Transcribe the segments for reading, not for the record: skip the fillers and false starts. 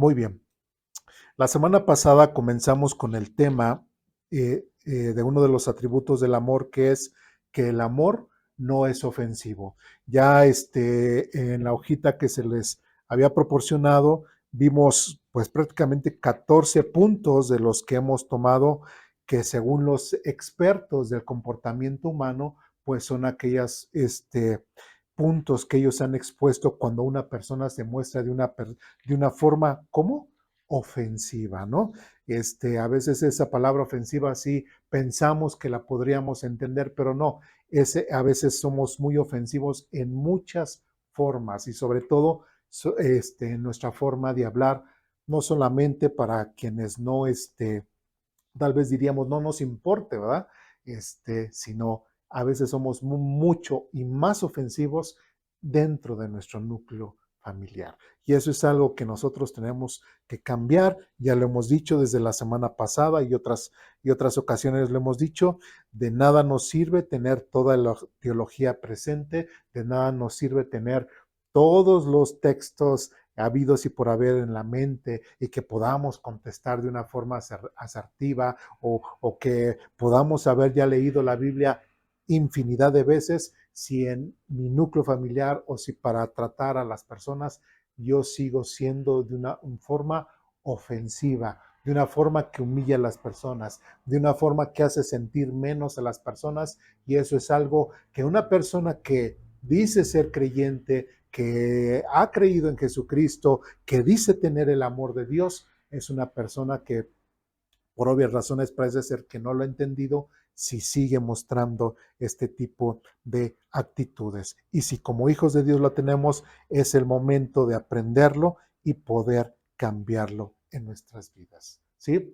Muy bien. La semana pasada comenzamos con el tema de uno de los atributos del amor, que es que el amor no es ofensivo. Ya en la hojita que se les había proporcionado, vimos pues prácticamente 14 puntos de los que hemos tomado que según los expertos del comportamiento humano, pues son aquellos puntos que ellos han expuesto cuando una persona se muestra de una forma, ¿cómo? Ofensiva, ¿no? A veces esa palabra ofensiva sí pensamos que la podríamos entender, pero no, a veces somos muy ofensivos en muchas formas y sobre todo en nuestra forma de hablar, no solamente para quienes no, tal vez diríamos no nos importe, ¿verdad? Sino a veces somos mucho y más ofensivos dentro de nuestro núcleo familiar. Y eso es algo que nosotros tenemos que cambiar. Ya lo hemos dicho desde la semana pasada y otras ocasiones lo hemos dicho. De nada nos sirve tener toda la teología presente, de nada nos sirve tener todos los textos habidos y por haber en la mente y que podamos contestar de una forma asertiva o que podamos haber ya leído la Biblia infinidad de veces si en mi núcleo familiar o si para tratar a las personas yo sigo siendo de una forma ofensiva, de una forma que humilla a las personas, de una forma que hace sentir menos a las personas, y eso es algo que una persona que dice ser creyente, que ha creído en Jesucristo, que dice tener el amor de Dios, es una persona que por obvias razones parece ser que no lo ha entendido si sigue mostrando este tipo de actitudes. Y si como hijos de Dios lo tenemos, es el momento de aprenderlo y poder cambiarlo en nuestras vidas. ¿Sí?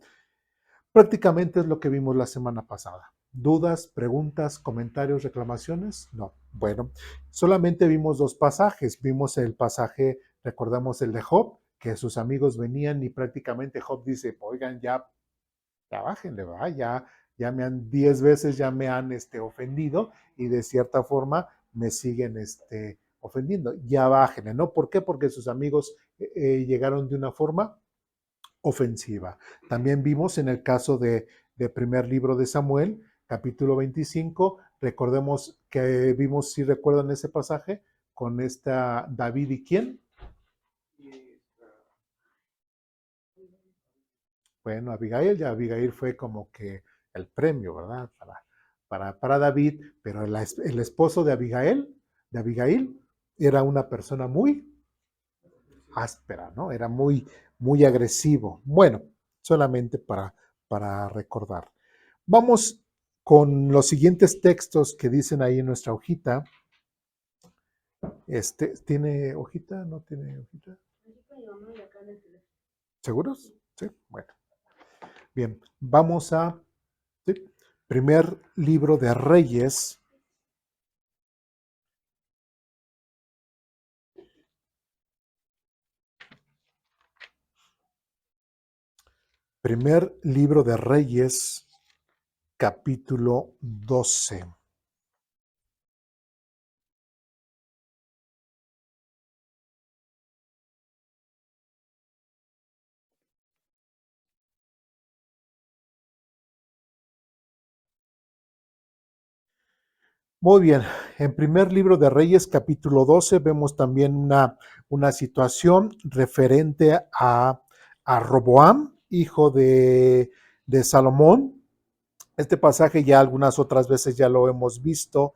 Prácticamente es lo que vimos la semana pasada. ¿Dudas, preguntas, comentarios, reclamaciones? No. Bueno, solamente vimos dos pasajes. Vimos el pasaje, recordamos el de Job, que sus amigos venían y prácticamente Job dice, oigan, ya bájenle, ¿verdad? Ya me han 10 veces, ya me han ofendido y de cierta forma me siguen ofendiendo. Ya bájenle, ¿no? ¿Por qué? Porque sus amigos llegaron de una forma ofensiva. También vimos en el caso de primer libro de Samuel, capítulo 25, recordemos que vimos, si recuerdan ese pasaje, con esta David y quién. Bueno, Abigail, ya Abigail fue como que el premio, ¿verdad? Para David, pero el esposo de Abigail, era una persona muy áspera, ¿no? Era muy agresivo. Bueno, solamente para recordar. Vamos con los siguientes textos que dicen ahí en nuestra hojita. ¿Tiene hojita? ¿No tiene hojita? ¿Seguros? Sí, bueno. Bien, vamos a ¿sí? Primer libro de Reyes. Primer libro de Reyes, capítulo 12. Muy bien, en primer libro de Reyes, capítulo 12, vemos también una situación referente a Roboam, hijo de Salomón. Este pasaje ya algunas otras veces ya lo hemos visto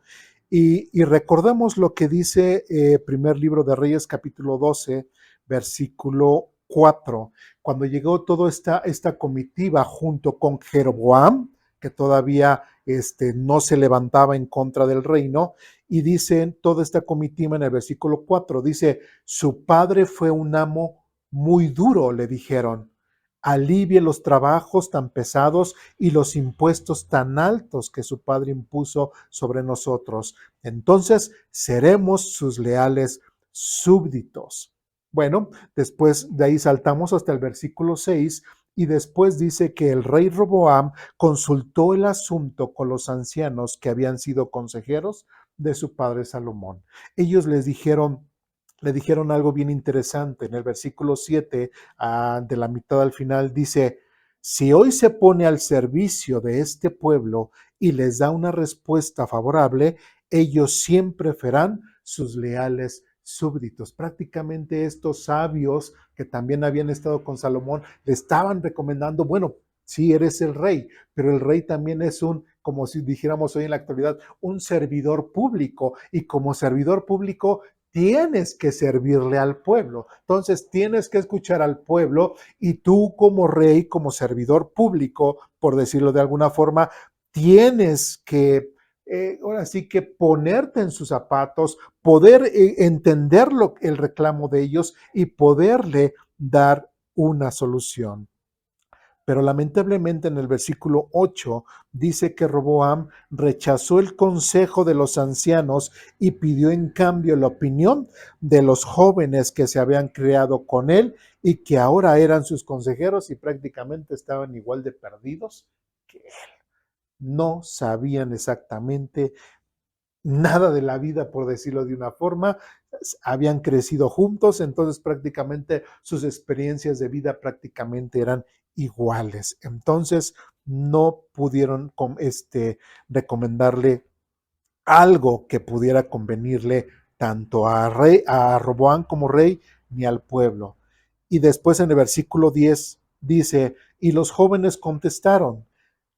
y recordemos lo que dice primer libro de Reyes capítulo 12, versículo 4, cuando llegó toda esta comitiva junto con Jeroboam, que todavía no se levantaba en contra del reino, y dicen toda esta comitiva en el versículo 4, dice, su padre fue un amo muy duro, le dijeron, alivie los trabajos tan pesados y los impuestos tan altos que su padre impuso sobre nosotros. Entonces seremos sus leales súbditos. Bueno, después de ahí saltamos hasta el versículo 6 y después dice que el rey Roboam consultó el asunto con los ancianos que habían sido consejeros de su padre Salomón. Ellos les dijeron, le dijeron algo bien interesante. En el versículo 7, de la mitad al final, dice, si hoy se pone al servicio de este pueblo y les da una respuesta favorable, ellos siempre serán sus leales súbditos. Prácticamente estos sabios que también habían estado con Salomón le estaban recomendando, bueno, sí eres el rey, pero el rey también es un, como si dijéramos hoy en la actualidad, un servidor público, y como servidor público tienes que servirle al pueblo. Entonces tienes que escuchar al pueblo, y tú como rey, como servidor público, por decirlo de alguna forma, tienes que ahora sí que ponerte en sus zapatos, poder entender el reclamo de ellos y poderle dar una solución. Pero lamentablemente en el versículo 8 dice que Roboam rechazó el consejo de los ancianos y pidió en cambio la opinión de los jóvenes que se habían criado con él y que ahora eran sus consejeros y prácticamente estaban igual de perdidos que él. No sabían exactamente nada de la vida, por decirlo de una forma. Habían crecido juntos, entonces prácticamente sus experiencias de vida prácticamente eran iguales. Entonces no pudieron recomendarle algo que pudiera convenirle tanto a Roboán como rey, ni al pueblo. Y después en el versículo 10 dice, y los jóvenes contestaron,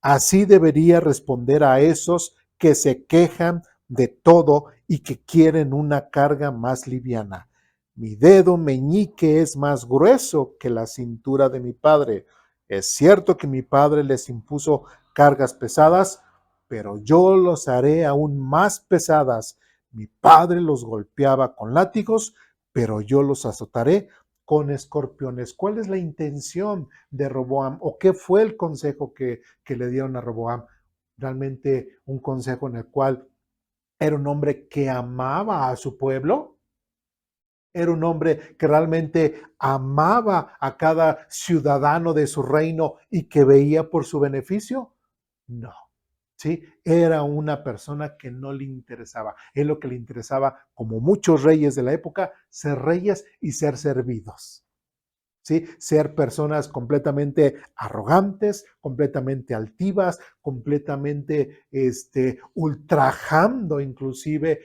así debería responder a esos que se quejan de todo y que quieren una carga más liviana. Mi dedo meñique es más grueso que la cintura de mi padre. Es cierto que mi padre les impuso cargas pesadas, pero yo los haré aún más pesadas. Mi padre los golpeaba con látigos, pero yo los azotaré con escorpiones. ¿Cuál es la intención de Roboam o qué fue el consejo que le dieron a Roboam? Realmente un consejo en el cual era un hombre que amaba a su pueblo, era un hombre que realmente amaba a cada ciudadano de su reino y que veía por su beneficio. No, ¿sí? Era una persona que no le interesaba. Es lo que le interesaba, como muchos reyes de la época, ser reyes y ser servidos. ¿Sí? Ser personas completamente arrogantes, completamente altivas, completamente ultrajando inclusive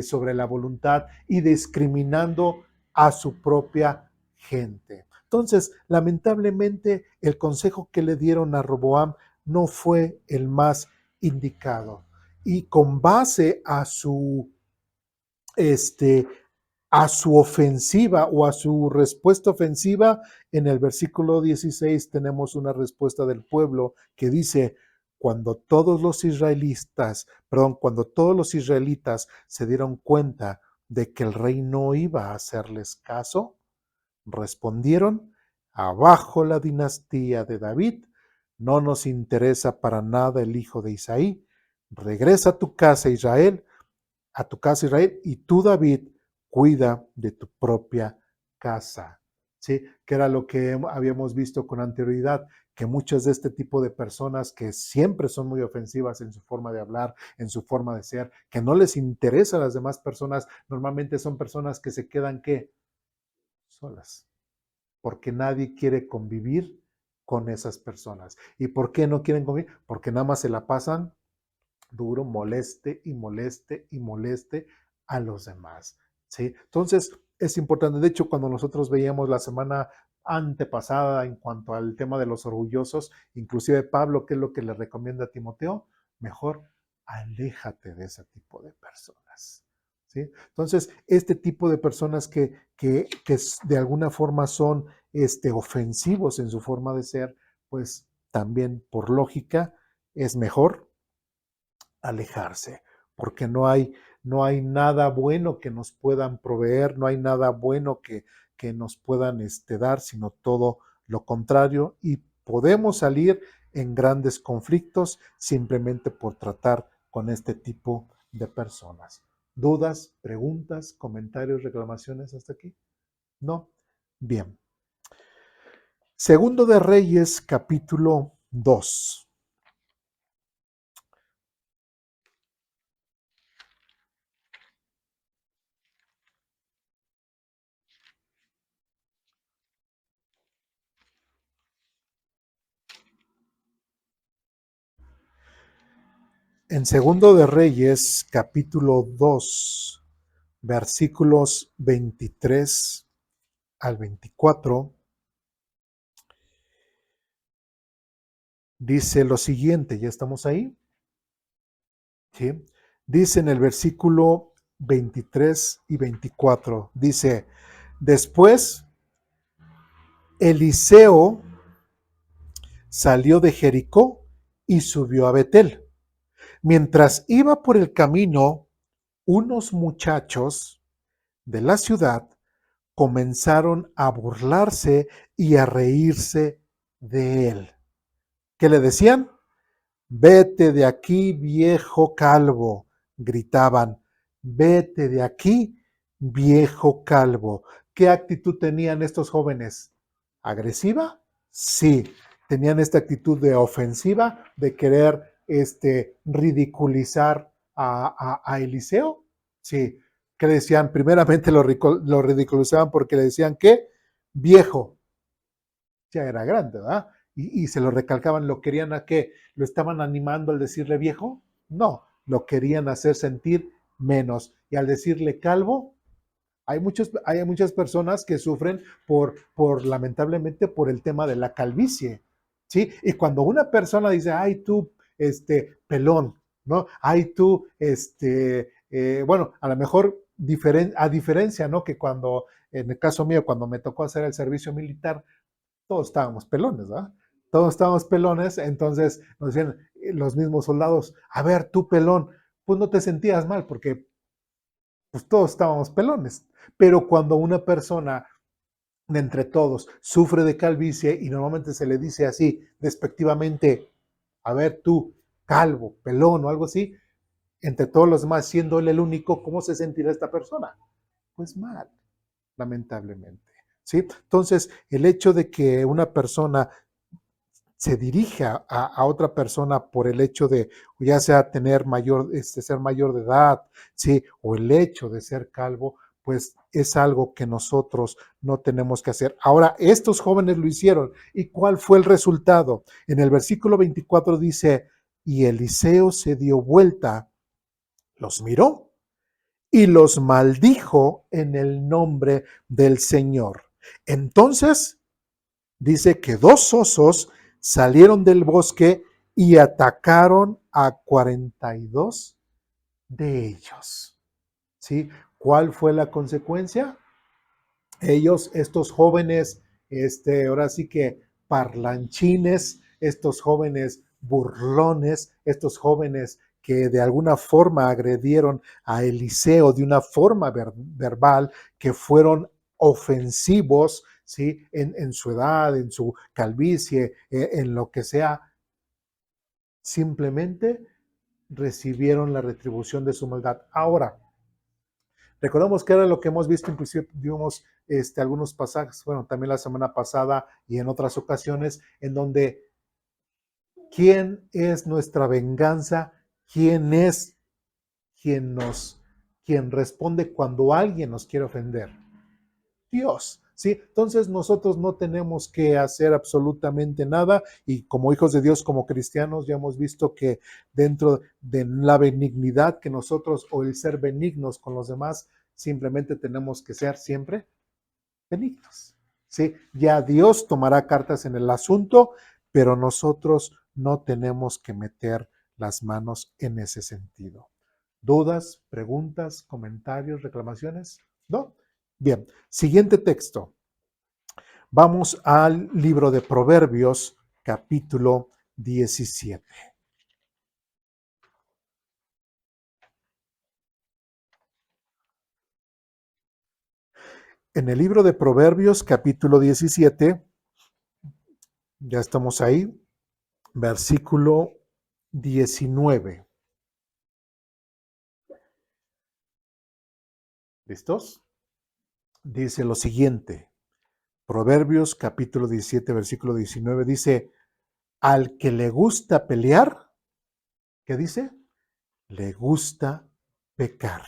sobre la voluntad y discriminando a su propia gente. Entonces, lamentablemente, el consejo que le dieron a Roboam no fue el más indicado. Y con base este, a su ofensiva o a su respuesta ofensiva, en el versículo 16 tenemos una respuesta del pueblo que dice, cuando todos los israelitas se dieron cuenta de que el rey no iba a hacerles caso, respondieron, abajo la dinastía de David, no nos interesa para nada el hijo de Isaí, regresa a tu casa Israel, y tú, David, cuida de tu propia casa. ¿Sí? Que era lo que habíamos visto con anterioridad, que muchas de este tipo de personas que siempre son muy ofensivas en su forma de hablar, en su forma de ser, que no les interesa a las demás personas, normalmente son personas que se quedan, ¿qué? Solas, porque nadie quiere convivir con esas personas. ¿Y por qué no quieren convivir? Porque nada más se la pasan duro, moleste y moleste y moleste a los demás, ¿sí? Entonces, es importante. De hecho, cuando nosotros veíamos la semana antepasada en cuanto al tema de los orgullosos, inclusive Pablo, ¿qué es lo que le recomienda a Timoteo? Mejor aléjate de ese tipo de personas, ¿sí? Entonces, este tipo de personas que de alguna forma son ofensivos en su forma de ser, pues también por lógica es mejor alejarse, porque no hay nada bueno que nos puedan proveer, no hay nada bueno que nos puedan dar, sino todo lo contrario, y podemos salir en grandes conflictos simplemente por tratar con este tipo de personas. ¿Dudas, preguntas, comentarios, reclamaciones hasta aquí? ¿No? Bien. Segundo de Reyes, capítulo 2. En Segundo de Reyes, capítulo 2, versículos 23 al 24, dice lo siguiente, ¿ya estamos ahí? ¿Sí? Dice en el versículo 23 y 24, dice, después Eliseo salió de Jericó y subió a Betel. Mientras iba por el camino, unos muchachos de la ciudad comenzaron a burlarse y a reírse de él. ¿Qué le decían? Vete de aquí, viejo calvo, gritaban. Vete de aquí, viejo calvo. ¿Qué actitud tenían estos jóvenes? ¿Agresiva? Sí. Tenían esta actitud de ofensiva, de querer ridiculizar a Eliseo. Sí. ¿Qué le decían? Primeramente lo ridiculizaban porque le decían que viejo, ya era grande, ¿verdad? Y se lo recalcaban, ¿lo querían a qué? ¿Lo estaban animando al decirle viejo? No, lo querían hacer sentir menos. Y al decirle calvo, hay muchas personas que sufren lamentablemente, por el tema de la calvicie, ¿sí? Y cuando una persona dice, ay, tú, pelón, ¿no? Ay, tú, bueno, a lo mejor a diferencia, ¿no? Que cuando, en el caso mío, cuando me tocó hacer el servicio militar, todos estábamos pelones, ¿verdad? Todos estábamos pelones, entonces nos decían los mismos soldados, a ver, tú pelón, pues no te sentías mal porque pues todos estábamos pelones. Pero cuando una persona de entre todos sufre de calvicie y normalmente se le dice así despectivamente, a ver, tú, calvo, pelón o algo así, entre todos los demás, siendo él el único, ¿cómo se sentirá esta persona? Pues mal, lamentablemente. ¿Sí? Entonces, el hecho de que una persona se dirija a otra persona por el hecho de, ya sea tener ser mayor de edad, ¿sí? O el hecho de ser calvo, pues es algo que nosotros no tenemos que hacer. Ahora, estos jóvenes lo hicieron. ¿Y cuál fue el resultado? En el versículo 24 dice, y Eliseo se dio vuelta, los miró y los maldijo en el nombre del Señor. Entonces, dice que dos osos salieron del bosque y atacaron a 42 de ellos. ¿Sí? ¿Cuál fue la consecuencia? Ellos, estos jóvenes, ahora sí que parlanchines, estos jóvenes burlones, estos jóvenes que de alguna forma agredieron a Eliseo de una forma verbal, que fueron ofensivos, ¿sí? En su edad, en su calvicie, en lo que sea, simplemente recibieron la retribución de su maldad. Ahora, recordamos que era lo que hemos visto, inclusive vimos algunos pasajes, bueno, también la semana pasada y en otras ocasiones, en donde ¿quién es nuestra venganza? ¿Quién es quien quien responde cuando alguien nos quiere ofender? Dios, ¿sí? Entonces nosotros no tenemos que hacer absolutamente nada y como hijos de Dios, como cristianos, ya hemos visto que dentro de la benignidad que nosotros o el ser benignos con los demás, simplemente tenemos que ser siempre benignos, ¿sí? Ya Dios tomará cartas en el asunto, pero nosotros no tenemos que meter las manos en ese sentido. ¿Dudas, preguntas, comentarios, reclamaciones? ¿No? Bien, siguiente texto. Vamos al libro de Proverbios, capítulo 17. En el libro de Proverbios, capítulo 17, ya estamos ahí, versículo 19. ¿Listos? Dice lo siguiente. Proverbios, capítulo 17, versículo 19, dice, al que le gusta pelear, ¿qué dice? Le gusta pecar.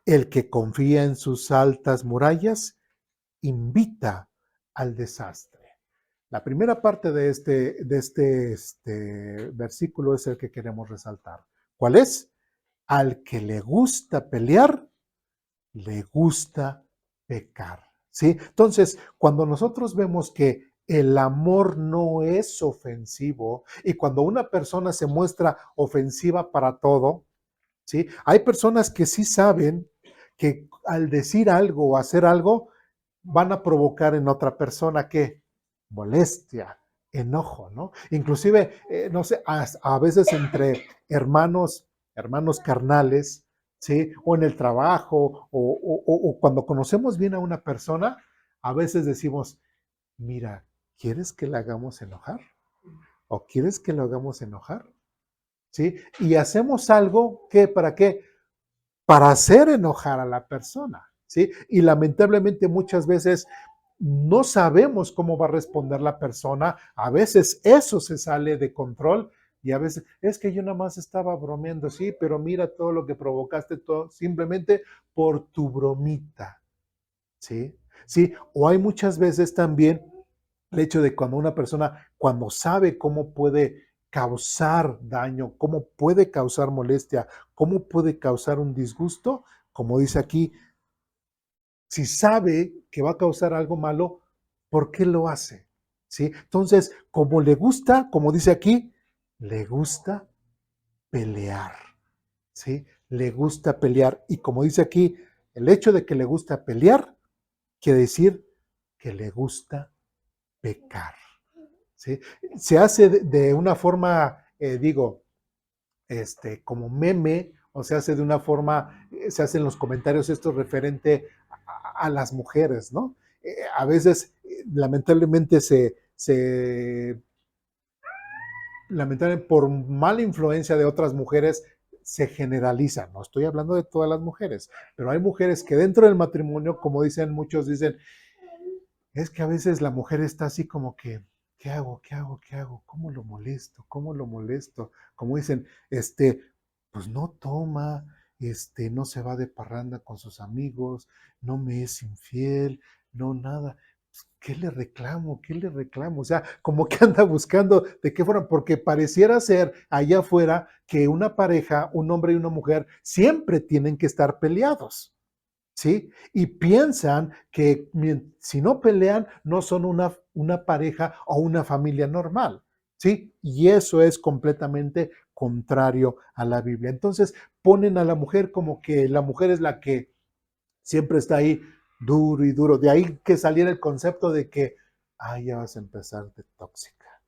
El que confía en sus altas murallas invita al desastre. La primera parte de este versículo es el que queremos resaltar. ¿Cuál es? Al que le gusta pelear, le gusta pecar. ¿Sí? Entonces, cuando nosotros vemos que el amor no es ofensivo y cuando una persona se muestra ofensiva para todo, ¿sí? Hay personas que sí saben que al decir algo o hacer algo van a provocar en otra persona que molestia, enojo, ¿no? Inclusive, no sé, a veces entre hermanos carnales, ¿sí? O en el trabajo, o cuando conocemos bien a una persona, a veces decimos, mira, ¿quieres que la hagamos enojar? ¿O quieres que lo hagamos enojar? ¿Sí? Y hacemos algo que, ¿para qué? Para hacer enojar a la persona, ¿sí? Y lamentablemente muchas veces no sabemos cómo va a responder la persona, a veces eso se sale de control y a veces es que yo nada más estaba bromeando, sí, pero mira todo lo que provocaste todo, simplemente por tu bromita, ¿sí? Sí, o hay muchas veces también el hecho de cuando una persona, cuando sabe cómo puede causar daño, cómo puede causar molestia, cómo puede causar un disgusto, como dice aquí, si sabe que va a causar algo malo, ¿por qué lo hace? ¿Sí? Entonces, como le gusta, como dice aquí, le gusta pelear, ¿sí? Le gusta pelear. Y como dice aquí, el hecho de que le gusta pelear quiere decir que le gusta pecar. ¿Sí? Se hace de una forma, digo, como meme, o se hace de una forma, se hacen los comentarios estos referente a las mujeres, ¿no? A veces, lamentablemente, lamentablemente, por mala influencia de otras mujeres, se generaliza. No estoy hablando de todas las mujeres, pero hay mujeres que dentro del matrimonio, como dicen muchos, dicen, es que a veces la mujer está así como que, ¿qué hago? ¿Qué hago? ¿Qué hago? ¿Cómo lo molesto? ¿Cómo lo molesto? Como dicen, pues no toma, no se va de parranda con sus amigos, no me es infiel, no nada. ¿Qué le reclamo? ¿Qué le reclamo? O sea, como que anda buscando de qué forma, porque pareciera ser allá afuera que una pareja, un hombre y una mujer, siempre tienen que estar peleados. ¿Sí? Y piensan que si no pelean, no son una pareja o una familia normal, ¿sí? Y eso es completamente contrario a la Biblia. Entonces ponen a la mujer como que la mujer es la que siempre está ahí duro y duro. De ahí que saliera el concepto de que, ay, ya vas a empezar de tóxica.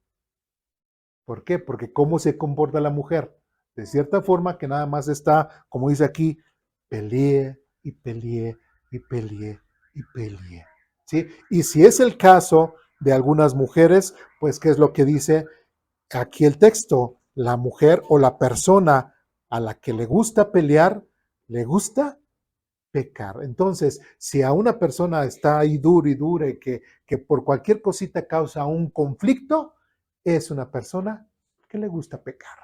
¿Por qué? Porque cómo se comporta la mujer. De cierta forma que nada más está, como dice aquí, peleé y peleé y peleé y peleé. ¿Sí? Y si es el caso de algunas mujeres, pues, ¿qué es lo que dice aquí el texto? La mujer o la persona a la que le gusta pelear, le gusta pecar. Entonces, si a una persona está ahí dura y dura y que por cualquier cosita causa un conflicto, es una persona que le gusta pecar.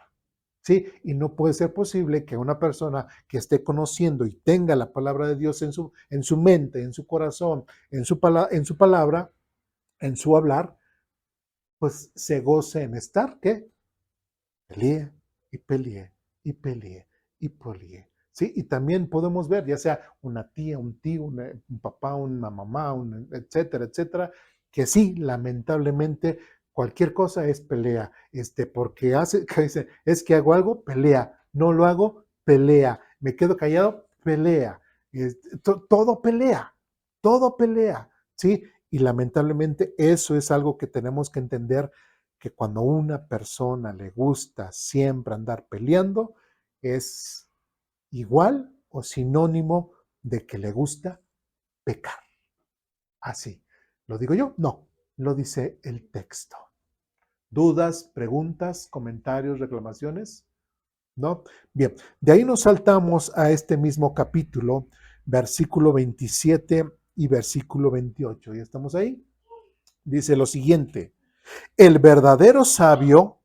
¿Sí? Y no puede ser posible que una persona que esté conociendo y tenga la palabra de Dios en su mente, en su corazón, en su palabra, en su hablar, pues se goce en estar, ¿qué? Peleé y peleé y peleé y peleé. ¿Sí? Y también podemos ver, ya sea una tía, un tío, un papá, una mamá, etcétera, etcétera, que sí, lamentablemente, cualquier cosa es pelea. Porque hace, que dice, es que hago algo, pelea. No lo hago, pelea. Me quedo callado, pelea. Todo pelea, todo pelea. ¿Sí? Y lamentablemente eso es algo que tenemos que entender que cuando a una persona le gusta siempre andar peleando, es igual o sinónimo de que le gusta pecar. Así. ¿Lo digo yo? No, lo dice el texto. ¿Dudas, preguntas, comentarios, reclamaciones? ¿No? Bien, de ahí nos saltamos a este mismo capítulo, versículo 27 y versículo 28. ¿Ya estamos ahí? Dice lo siguiente: el verdadero sabio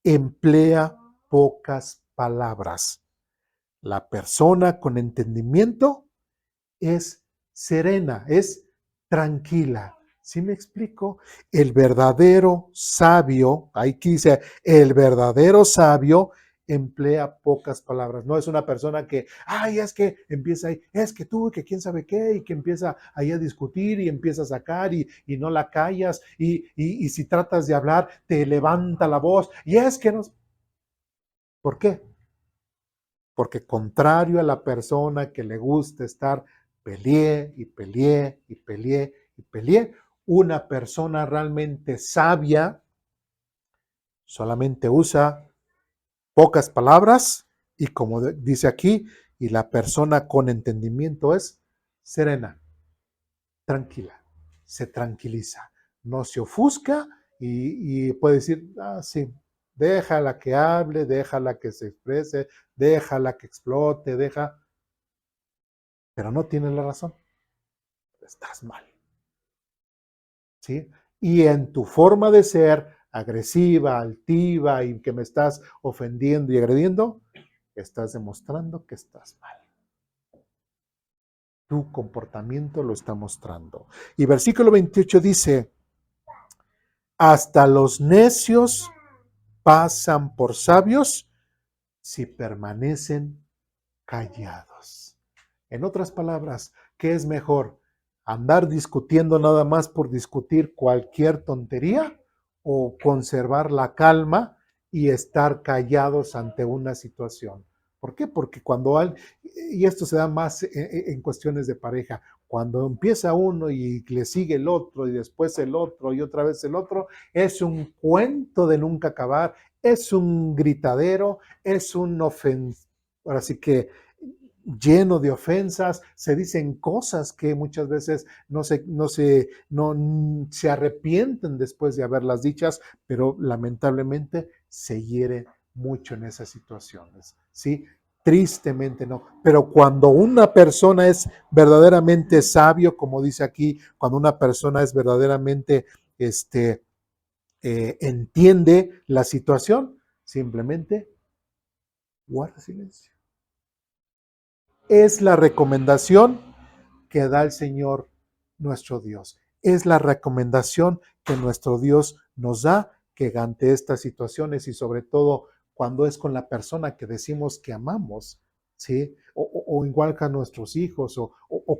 emplea pocas palabras. La persona con entendimiento es serena, es tranquila. ¿Sí me explico? El verdadero sabio, aquí dice, el verdadero sabio emplea pocas palabras. No es una persona que, ay, es que empieza ahí, es que tú, que quién sabe qué, y que empieza ahí a discutir y empieza a sacar y no la callas, y si tratas de hablar, te levanta la voz, y es que no. ¿Por qué? Porque contrario a la persona que le gusta estar peleé y peleé y peleé y peleé, una persona realmente sabia solamente usa pocas palabras y como dice aquí, y la persona con entendimiento es serena, tranquila, se tranquiliza, no se ofusca y puede decir, ah, sí, déjala que hable, déjala que se exprese, déjala que explote, pero no tiene la razón, estás mal, ¿sí? Y en tu forma de ser agresiva, altiva y que me estás ofendiendo y agrediendo, estás demostrando que estás mal. Tu comportamiento lo está mostrando. Y versículo 28 dice, hasta los necios pasan por sabios si permanecen callados. En otras palabras, ¿qué es mejor? ¿Andar discutiendo nada más por discutir cualquier tontería o conservar la calma y estar callados ante una situación? ¿Por qué? Porque cuando hay, y esto se da más en cuestiones de pareja, cuando empieza uno y le sigue el otro y después el otro y otra vez el otro, es un cuento de nunca acabar, es un gritadero, es un ahora sí que lleno de ofensas, se dicen cosas que muchas veces no se arrepienten después de haberlas dichas, pero lamentablemente se hiere mucho en esas situaciones, ¿sí? Tristemente no, pero cuando una persona es verdaderamente sabio, como dice aquí, cuando una persona es verdaderamente, entiende la situación, simplemente guarda silencio. Es la recomendación que da el Señor nuestro Dios. Es la recomendación que nuestro Dios nos da que ante estas situaciones y sobre todo cuando es con la persona que decimos que amamos, ¿sí? O igual que a nuestros hijos o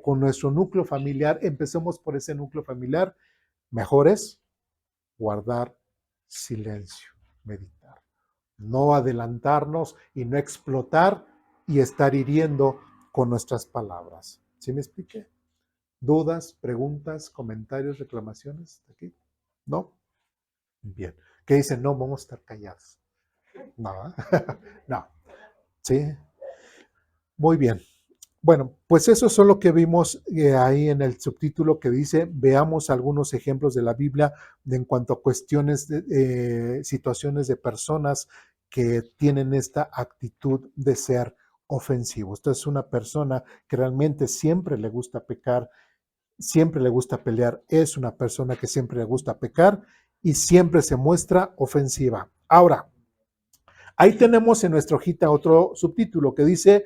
con nuestro núcleo familiar, empecemos por ese núcleo familiar, mejor es guardar silencio, meditar, no adelantarnos y no explotar y estar hiriendo con nuestras palabras. ¿Sí me expliqué? ¿Dudas, preguntas, comentarios, reclamaciones? ¿Aquí? ¿No? Bien. ¿Qué dicen? No, vamos a estar callados. No, no. Sí. Muy bien. Bueno, pues eso es lo que vimos ahí en el subtítulo que dice, veamos algunos ejemplos de la Biblia en cuanto a cuestiones, situaciones de personas que tienen esta actitud de ser ofensivos. Entonces, una persona que realmente siempre le gusta pecar, siempre le gusta pelear, es una persona que siempre le gusta pecar y siempre se muestra ofensiva. Ahora, ahí tenemos en nuestra hojita otro subtítulo que dice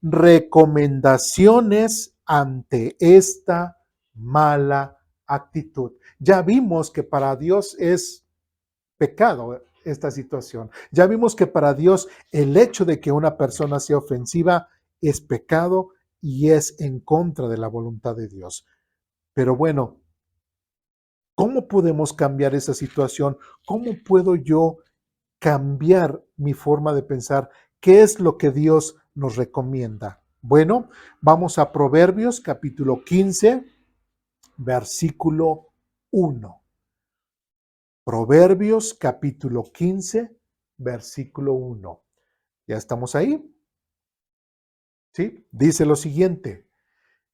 recomendaciones ante esta mala actitud. Ya vimos que para Dios es pecado esta situación. Ya vimos que para Dios el hecho de que una persona sea ofensiva es pecado y es en contra de la voluntad de Dios. Pero bueno, ¿cómo podemos cambiar esa situación? ¿Cómo puedo yo cambiar mi forma de pensar? ¿Qué es lo que Dios nos recomienda? Bueno, vamos a Proverbios capítulo 15, versículo 1. Proverbios capítulo 15, versículo 1. ¿Ya estamos ahí? ¿Sí? Dice lo siguiente,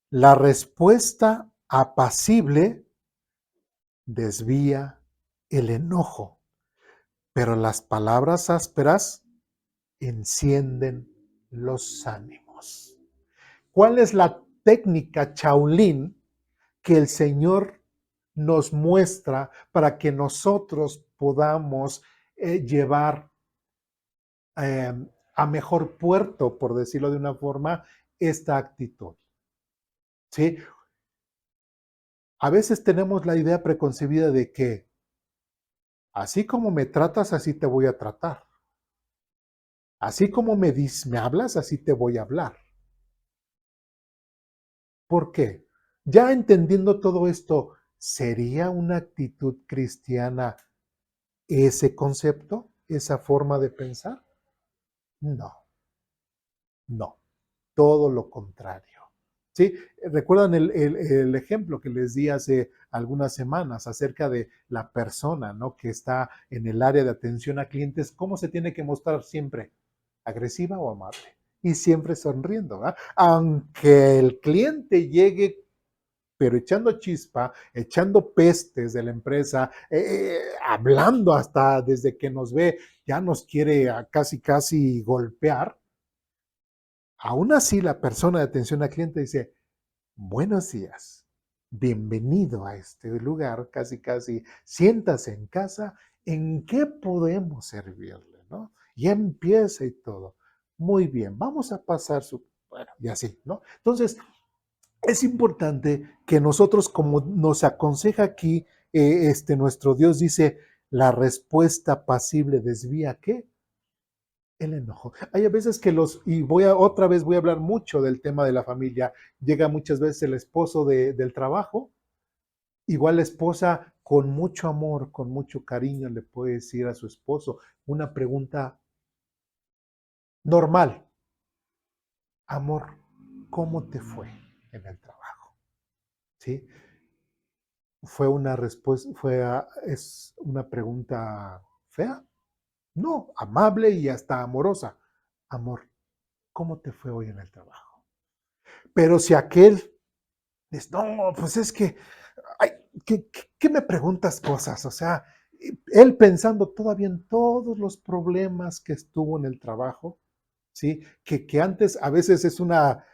la respuesta apacible desvía el enojo, pero las palabras ásperas encienden los ánimos. ¿Cuál es la técnica Shaolin que el Señor nos muestra para que nosotros podamos llevar eh, a mejor puerto, por decirlo de una forma, esta actitud? ¿Sí? A veces tenemos la idea preconcebida de que así como me tratas, así te voy a tratar. Así como me hablas, así te voy a hablar. ¿Por qué? Ya entendiendo todo esto, ¿sería una actitud cristiana ese concepto, esa forma de pensar? No, no, todo lo contrario. ¿Sí? ¿Recuerdan el ejemplo que les di hace algunas semanas acerca de la persona, ¿no? Que está en el área de atención a clientes? ¿Cómo se tiene que mostrar siempre? ¿Agresiva o amable? Y siempre sonriendo, ¿verdad? Aunque el cliente llegue pero echando chispa, echando pestes de la empresa, hablando hasta desde que nos ve, ya nos quiere casi, casi golpear. Aún así, la persona de atención al cliente dice, buenos días, bienvenido a este lugar, casi, casi, siéntase en casa, ¿en qué podemos servirle? ¿No? Y empieza y todo. Muy bien, vamos a pasar su, bueno, y así, ¿no? Entonces, es importante que nosotros, como nos aconseja aquí, nuestro Dios dice, la respuesta pasible desvía ¿qué? El enojo. Hay a veces que y otra vez voy a hablar mucho del tema de la familia, llega muchas veces el esposo del trabajo, igual la esposa con mucho amor, con mucho cariño le puede decir a su esposo una pregunta normal, amor, ¿cómo te fue en el trabajo? ¿Sí? ¿Fue una respuesta, es una pregunta fea? No, amable y hasta amorosa. Amor, ¿cómo te fue hoy en el trabajo? Pero si aquel dice, no, pues es que, ay, ¿qué me preguntas cosas? O sea, él pensando todavía en todos los problemas que estuvo en el trabajo, ¿sí? Que antes a veces es una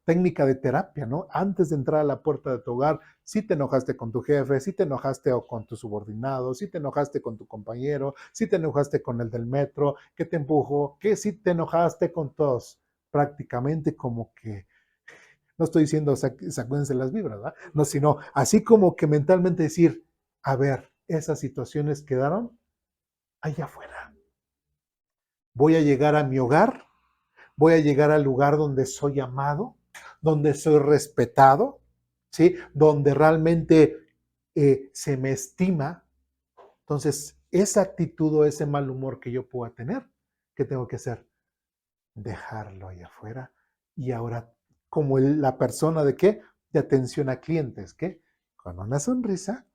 técnica de terapia, ¿no? Antes de entrar a la puerta de tu hogar, si te enojaste con tu jefe, si te enojaste con tu subordinado, si te enojaste con tu compañero, si te enojaste con el del metro, que te empujó, que si te enojaste con todos, prácticamente como que, no estoy diciendo sacúdense las vibras, ¿verdad? No, sino así como que mentalmente decir, a ver, esas situaciones quedaron allá afuera. Voy a llegar a mi hogar, voy a llegar al lugar donde soy amado, donde soy respetado, ¿sí? Donde realmente se me estima. Entonces, esa actitud o ese mal humor que yo pueda tener, ¿qué tengo que hacer? Dejarlo ahí afuera. Y ahora, como la persona de qué? De atención a clientes, ¿qué? Con una sonrisa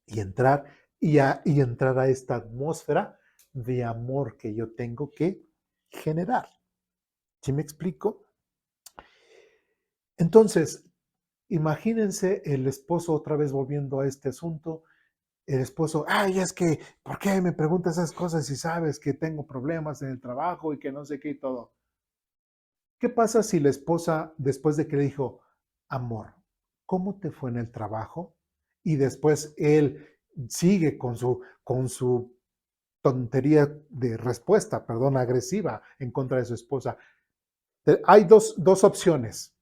y entrar y entrar a esta atmósfera de amor que yo tengo que generar. ¿Sí me explico? Entonces, imagínense el esposo otra vez volviendo a este asunto. El esposo, ay, es que, ¿por qué me preguntas esas cosas si sabes que tengo problemas en el trabajo y que no sé qué y todo? ¿Qué pasa si la esposa, después de que le dijo, amor, ¿cómo te fue en el trabajo? Y después él sigue con su tontería de respuesta, perdón, agresiva en contra de su esposa. Hay dos opciones.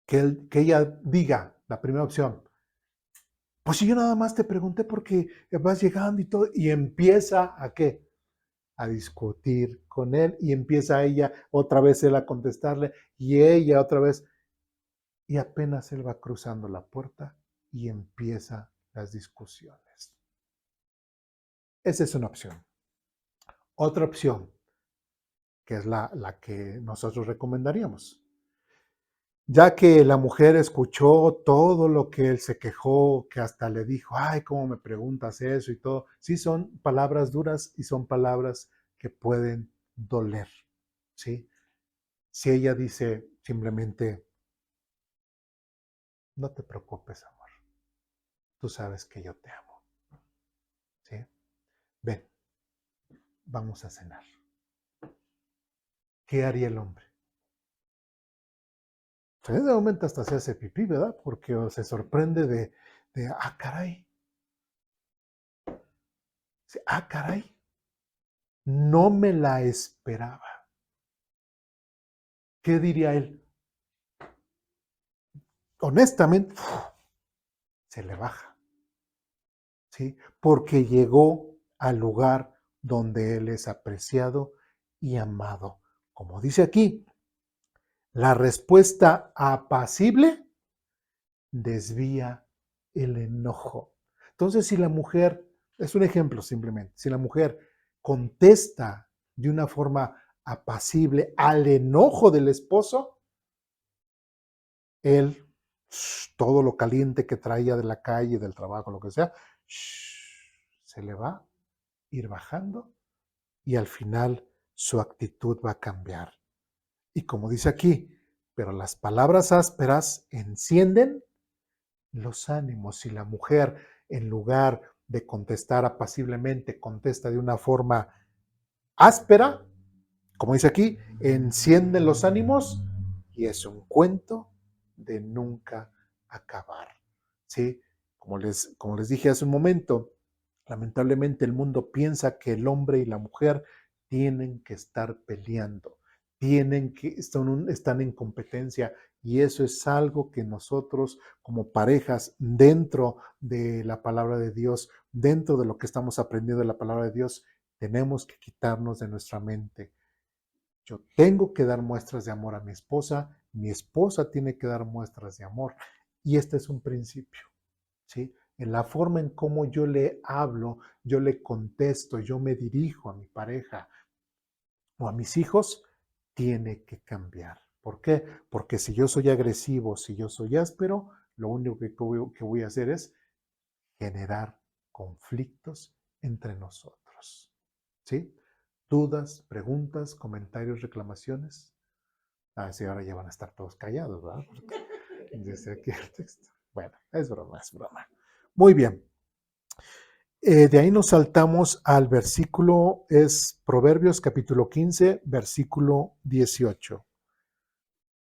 Que ella diga, la primera opción, pues si yo nada más te pregunté porque vas llegando y todo, y empieza a qué? A discutir con él y empieza ella otra vez él a contestarle y ella otra vez y apenas él va cruzando la puerta y empieza las discusiones. Esa es una opción. Otra opción, que es la que nosotros recomendaríamos. Ya que la mujer escuchó todo lo que él se quejó, que hasta le dijo, ay, ¿cómo me preguntas eso y todo? Sí, son palabras duras y son palabras que pueden doler, ¿sí? Si ella dice simplemente, no te preocupes, amor, tú sabes que yo te amo, ¿sí? Ven, vamos a cenar. ¿Qué haría el hombre? En ese momento hasta se hace pipí, ¿verdad? Porque se sorprende caray, caray, no me la esperaba. ¿Qué diría él? Honestamente, se le baja, ¿sí? Porque llegó al lugar donde Él es apreciado y amado. Como dice aquí, la respuesta apacible desvía el enojo. Entonces, si la mujer, es un ejemplo simplemente, si la mujer contesta de una forma apacible al enojo del esposo, él, todo lo caliente que traía de la calle, del trabajo, lo que sea, se le va a ir bajando y al final su actitud va a cambiar. Y como dice aquí, pero las palabras ásperas encienden los ánimos. Si la mujer, en lugar de contestar apaciblemente, contesta de una forma áspera, como dice aquí, encienden los ánimos y es un cuento de nunca acabar. ¿Sí? Como les dije hace un momento, lamentablemente el mundo piensa que el hombre y la mujer tienen que estar peleando, están en competencia, y eso es algo que nosotros como parejas dentro de la palabra de Dios, dentro de lo que estamos aprendiendo de la palabra de Dios, tenemos que quitarnos de nuestra mente. Yo tengo que dar muestras de amor a mi esposa tiene que dar muestras de amor, y este es un principio, ¿sí? En la forma en cómo yo le hablo, yo le contesto, yo me dirijo a mi pareja o a mis hijos, tiene que cambiar. ¿Por qué? Porque si yo soy agresivo, si yo soy áspero, lo único que voy a hacer es generar conflictos entre nosotros. ¿Sí? ¿Dudas, preguntas, comentarios, reclamaciones? Ah, sí, ahora ya van a estar todos callados, ¿verdad? Porque dice aquí el texto. Bueno, es broma, es broma. Muy bien. De ahí nos saltamos al versículo, es Proverbios capítulo 15, versículo 18.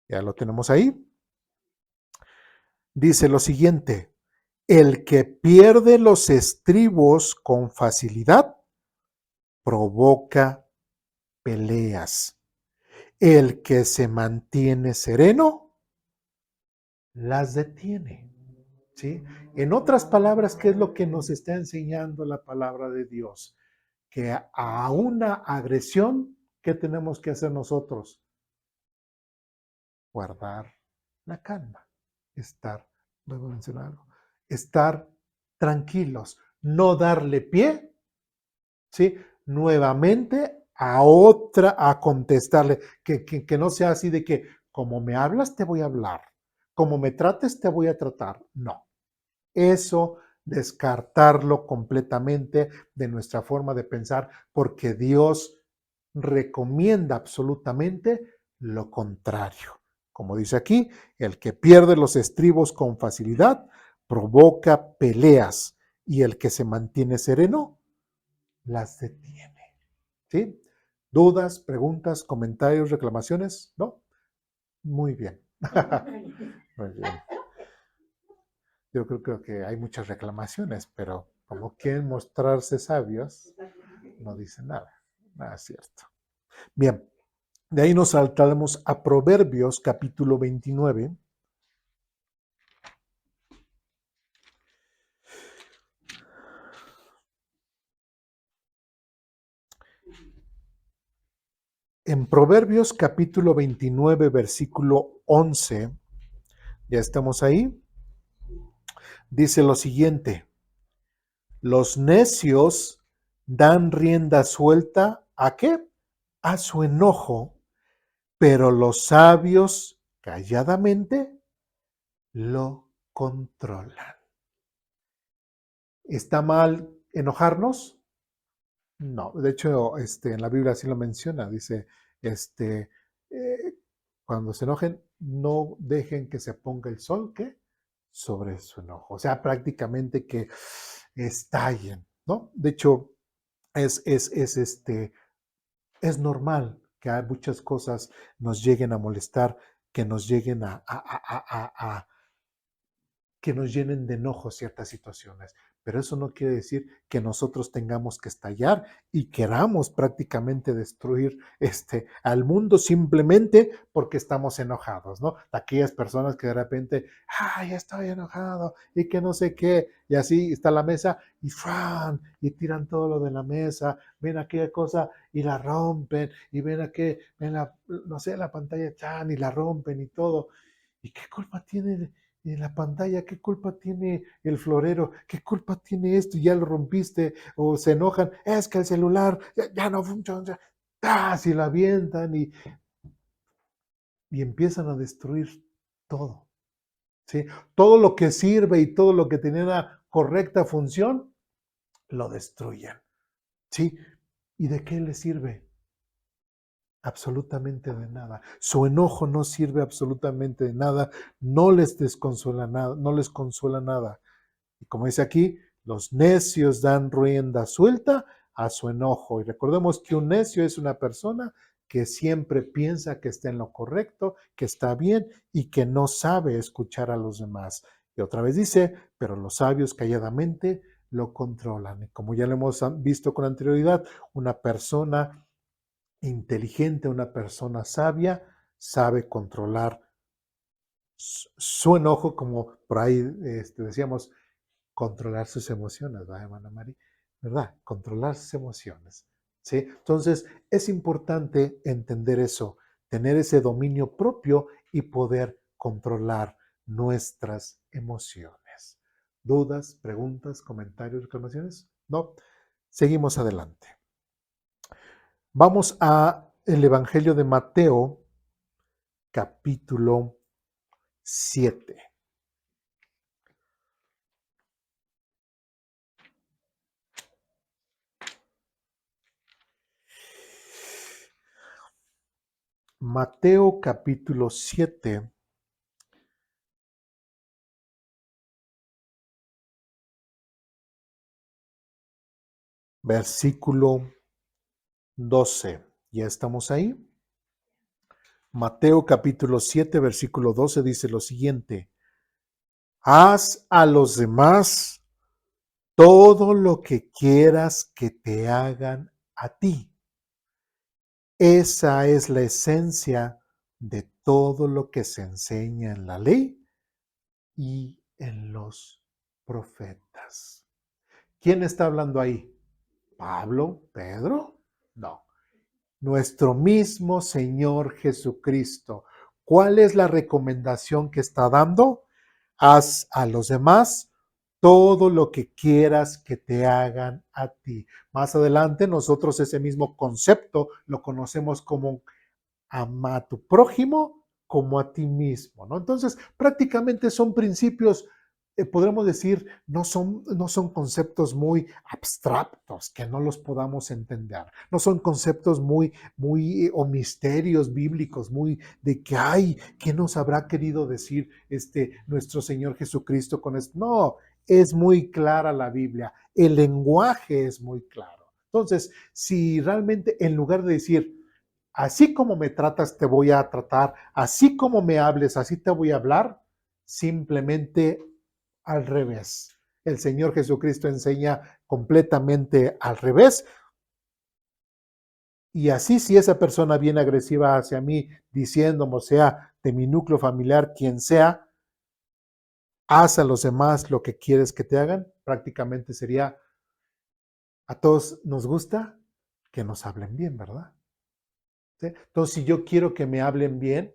Ya lo tenemos ahí. Dice lo siguiente: el que pierde los estribos con facilidad provoca peleas. El que se mantiene sereno las detiene. ¿Sí? En otras palabras, ¿qué es lo que nos está enseñando la palabra de Dios? Que a una agresión, ¿qué tenemos que hacer nosotros? Guardar la calma, luego mencionar algo, estar tranquilos, no darle pie, ¿sí? Nuevamente a contestarle, que no sea así de que como me hablas te voy a hablar, como me trates te voy a tratar. No, eso descartarlo completamente de nuestra forma de pensar, porque Dios recomienda absolutamente lo contrario. Como dice aquí, el que pierde los estribos con facilidad provoca peleas, y el que se mantiene sereno las detiene. ¿Sí? ¿Dudas, preguntas, comentarios, reclamaciones? ¿No? Muy bien. Muy bien. Yo creo que hay muchas reclamaciones, pero como quieren mostrarse sabios, no dicen nada. Nada es cierto. Bien, de ahí nos saltamos a Proverbios capítulo 29. En Proverbios capítulo 29, versículo 11, ya estamos ahí, dice lo siguiente: los necios dan rienda suelta ¿a qué? A su enojo, pero los sabios calladamente lo controlan. ¿Está mal enojarnos? No, de hecho, en la Biblia sí lo menciona, dice, eh, cuando se enojen, no dejen que se ponga el sol, ¿qué? Sobre su enojo. O sea, prácticamente que estallen, ¿no? De hecho, es normal que a muchas cosas nos lleguen a molestar, que nos lleguen que nos llenen de enojo ciertas situaciones. pero eso no quiere decir que nosotros tengamos que estallar y queramos prácticamente destruir al mundo simplemente porque estamos enojados, ¿no? Aquellas personas que de repente, ay, estoy enojado y que no sé qué, y así está la mesa y ¡fran! Y tiran todo lo de la mesa, ven aquella cosa y la rompen, y ven aquí, ven no sé, la pantalla chan y la rompen y todo. ¿Y qué culpa tiene en la pantalla? ¿Qué culpa tiene el florero? ¿Qué culpa tiene esto? Ya lo rompiste. O se enojan, es que el celular ya no funciona. ¡Ah! Si la avientan y empiezan a destruir todo. ¿Sí? Todo lo que sirve y todo lo que tenía una correcta función, lo destruyen. ¿Sí? ¿Y de qué les sirve? Absolutamente de nada. Su enojo no sirve absolutamente de nada, no les desconsuela nada, no les consuela nada. Y como dice aquí, los necios dan rienda suelta a su enojo. Y recordemos que un necio es una persona que siempre piensa que está en lo correcto, que está bien y que no sabe escuchar a los demás. Y otra vez dice, pero los sabios calladamente lo controlan. Y como ya lo hemos visto con anterioridad, una persona inteligente, una persona sabia, sabe controlar su enojo, como por ahí decíamos, controlar sus emociones, ¿verdad, hermana Mari? ¿Verdad? Controlar sus emociones. ¿Sí? Entonces, es importante entender eso, tener ese dominio propio y poder controlar nuestras emociones. ¿Dudas, preguntas, comentarios, reclamaciones? No. Seguimos adelante. Vamos a el Evangelio de Mateo, capítulo 7. Mateo capítulo 7, versículo 12. ¿Ya estamos ahí? Mateo capítulo 7, versículo 12 dice lo siguiente: haz a los demás todo lo que quieras que te hagan a ti. Esa es la esencia de todo lo que se enseña en la ley y en los profetas. ¿Quién está hablando ahí? ¿Pablo? ¿Pedro? No. Nuestro mismo Señor Jesucristo. ¿Cuál es la recomendación que está dando? Haz a los demás todo lo que quieras que te hagan a ti. Más adelante nosotros ese mismo concepto lo conocemos como ama a tu prójimo como a ti mismo, ¿no? Entonces, prácticamente son principios, podremos decir, no son conceptos muy abstractos que no los podamos entender, no son conceptos muy o misterios bíblicos, muy de que, ay, ¿qué nos habrá querido decir nuestro Señor Jesucristo con esto? No, es muy clara la Biblia, el lenguaje es muy claro. Entonces, si realmente en lugar de decir, así como me tratas, te voy a tratar, así como me hables, así te voy a hablar, simplemente al revés. El Señor Jesucristo enseña completamente al revés. Y así si esa persona viene agresiva hacia mí, diciéndome, o sea, de mi núcleo familiar, quien sea, haz a los demás lo que quieres que te hagan, prácticamente sería, a todos nos gusta que nos hablen bien, ¿verdad? ¿Sí? Entonces, si yo quiero que me hablen bien,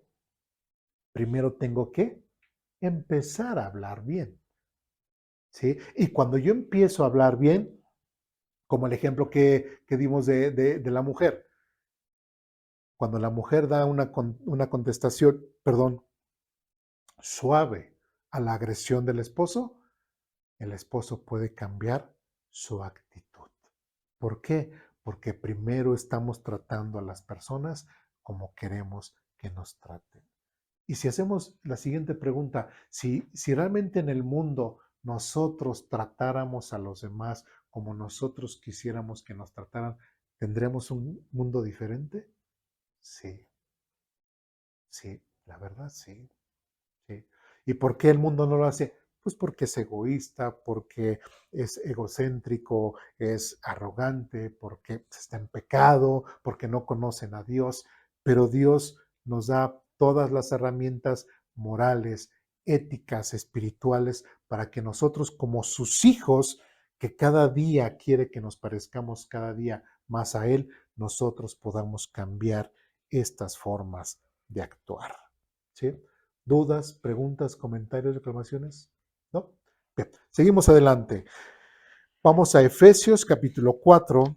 primero tengo que empezar a hablar bien, ¿sí? Y cuando yo empiezo a hablar bien, como el ejemplo que dimos de la mujer, cuando la mujer da una contestación, perdón, suave a la agresión del esposo, el esposo puede cambiar su actitud. ¿Por qué? Porque primero estamos tratando a las personas como queremos que nos traten. Y si hacemos la siguiente pregunta, si realmente en el mundo nosotros tratáramos a los demás como nosotros quisiéramos que nos trataran, ¿tendremos un mundo diferente? Sí, sí, la verdad sí, sí. ¿Y por qué el mundo no lo hace? Pues porque es egoísta, porque es egocéntrico, es arrogante, porque está en pecado, porque no conocen a Dios, pero Dios nos da todas las herramientas morales, éticas, espirituales, para que nosotros como sus hijos, que cada día quiere que nos parezcamos cada día más a Él, nosotros podamos cambiar estas formas de actuar. ¿Sí? ¿Dudas, preguntas, comentarios, reclamaciones? ¿No? Bien, seguimos adelante. Vamos a Efesios capítulo 4.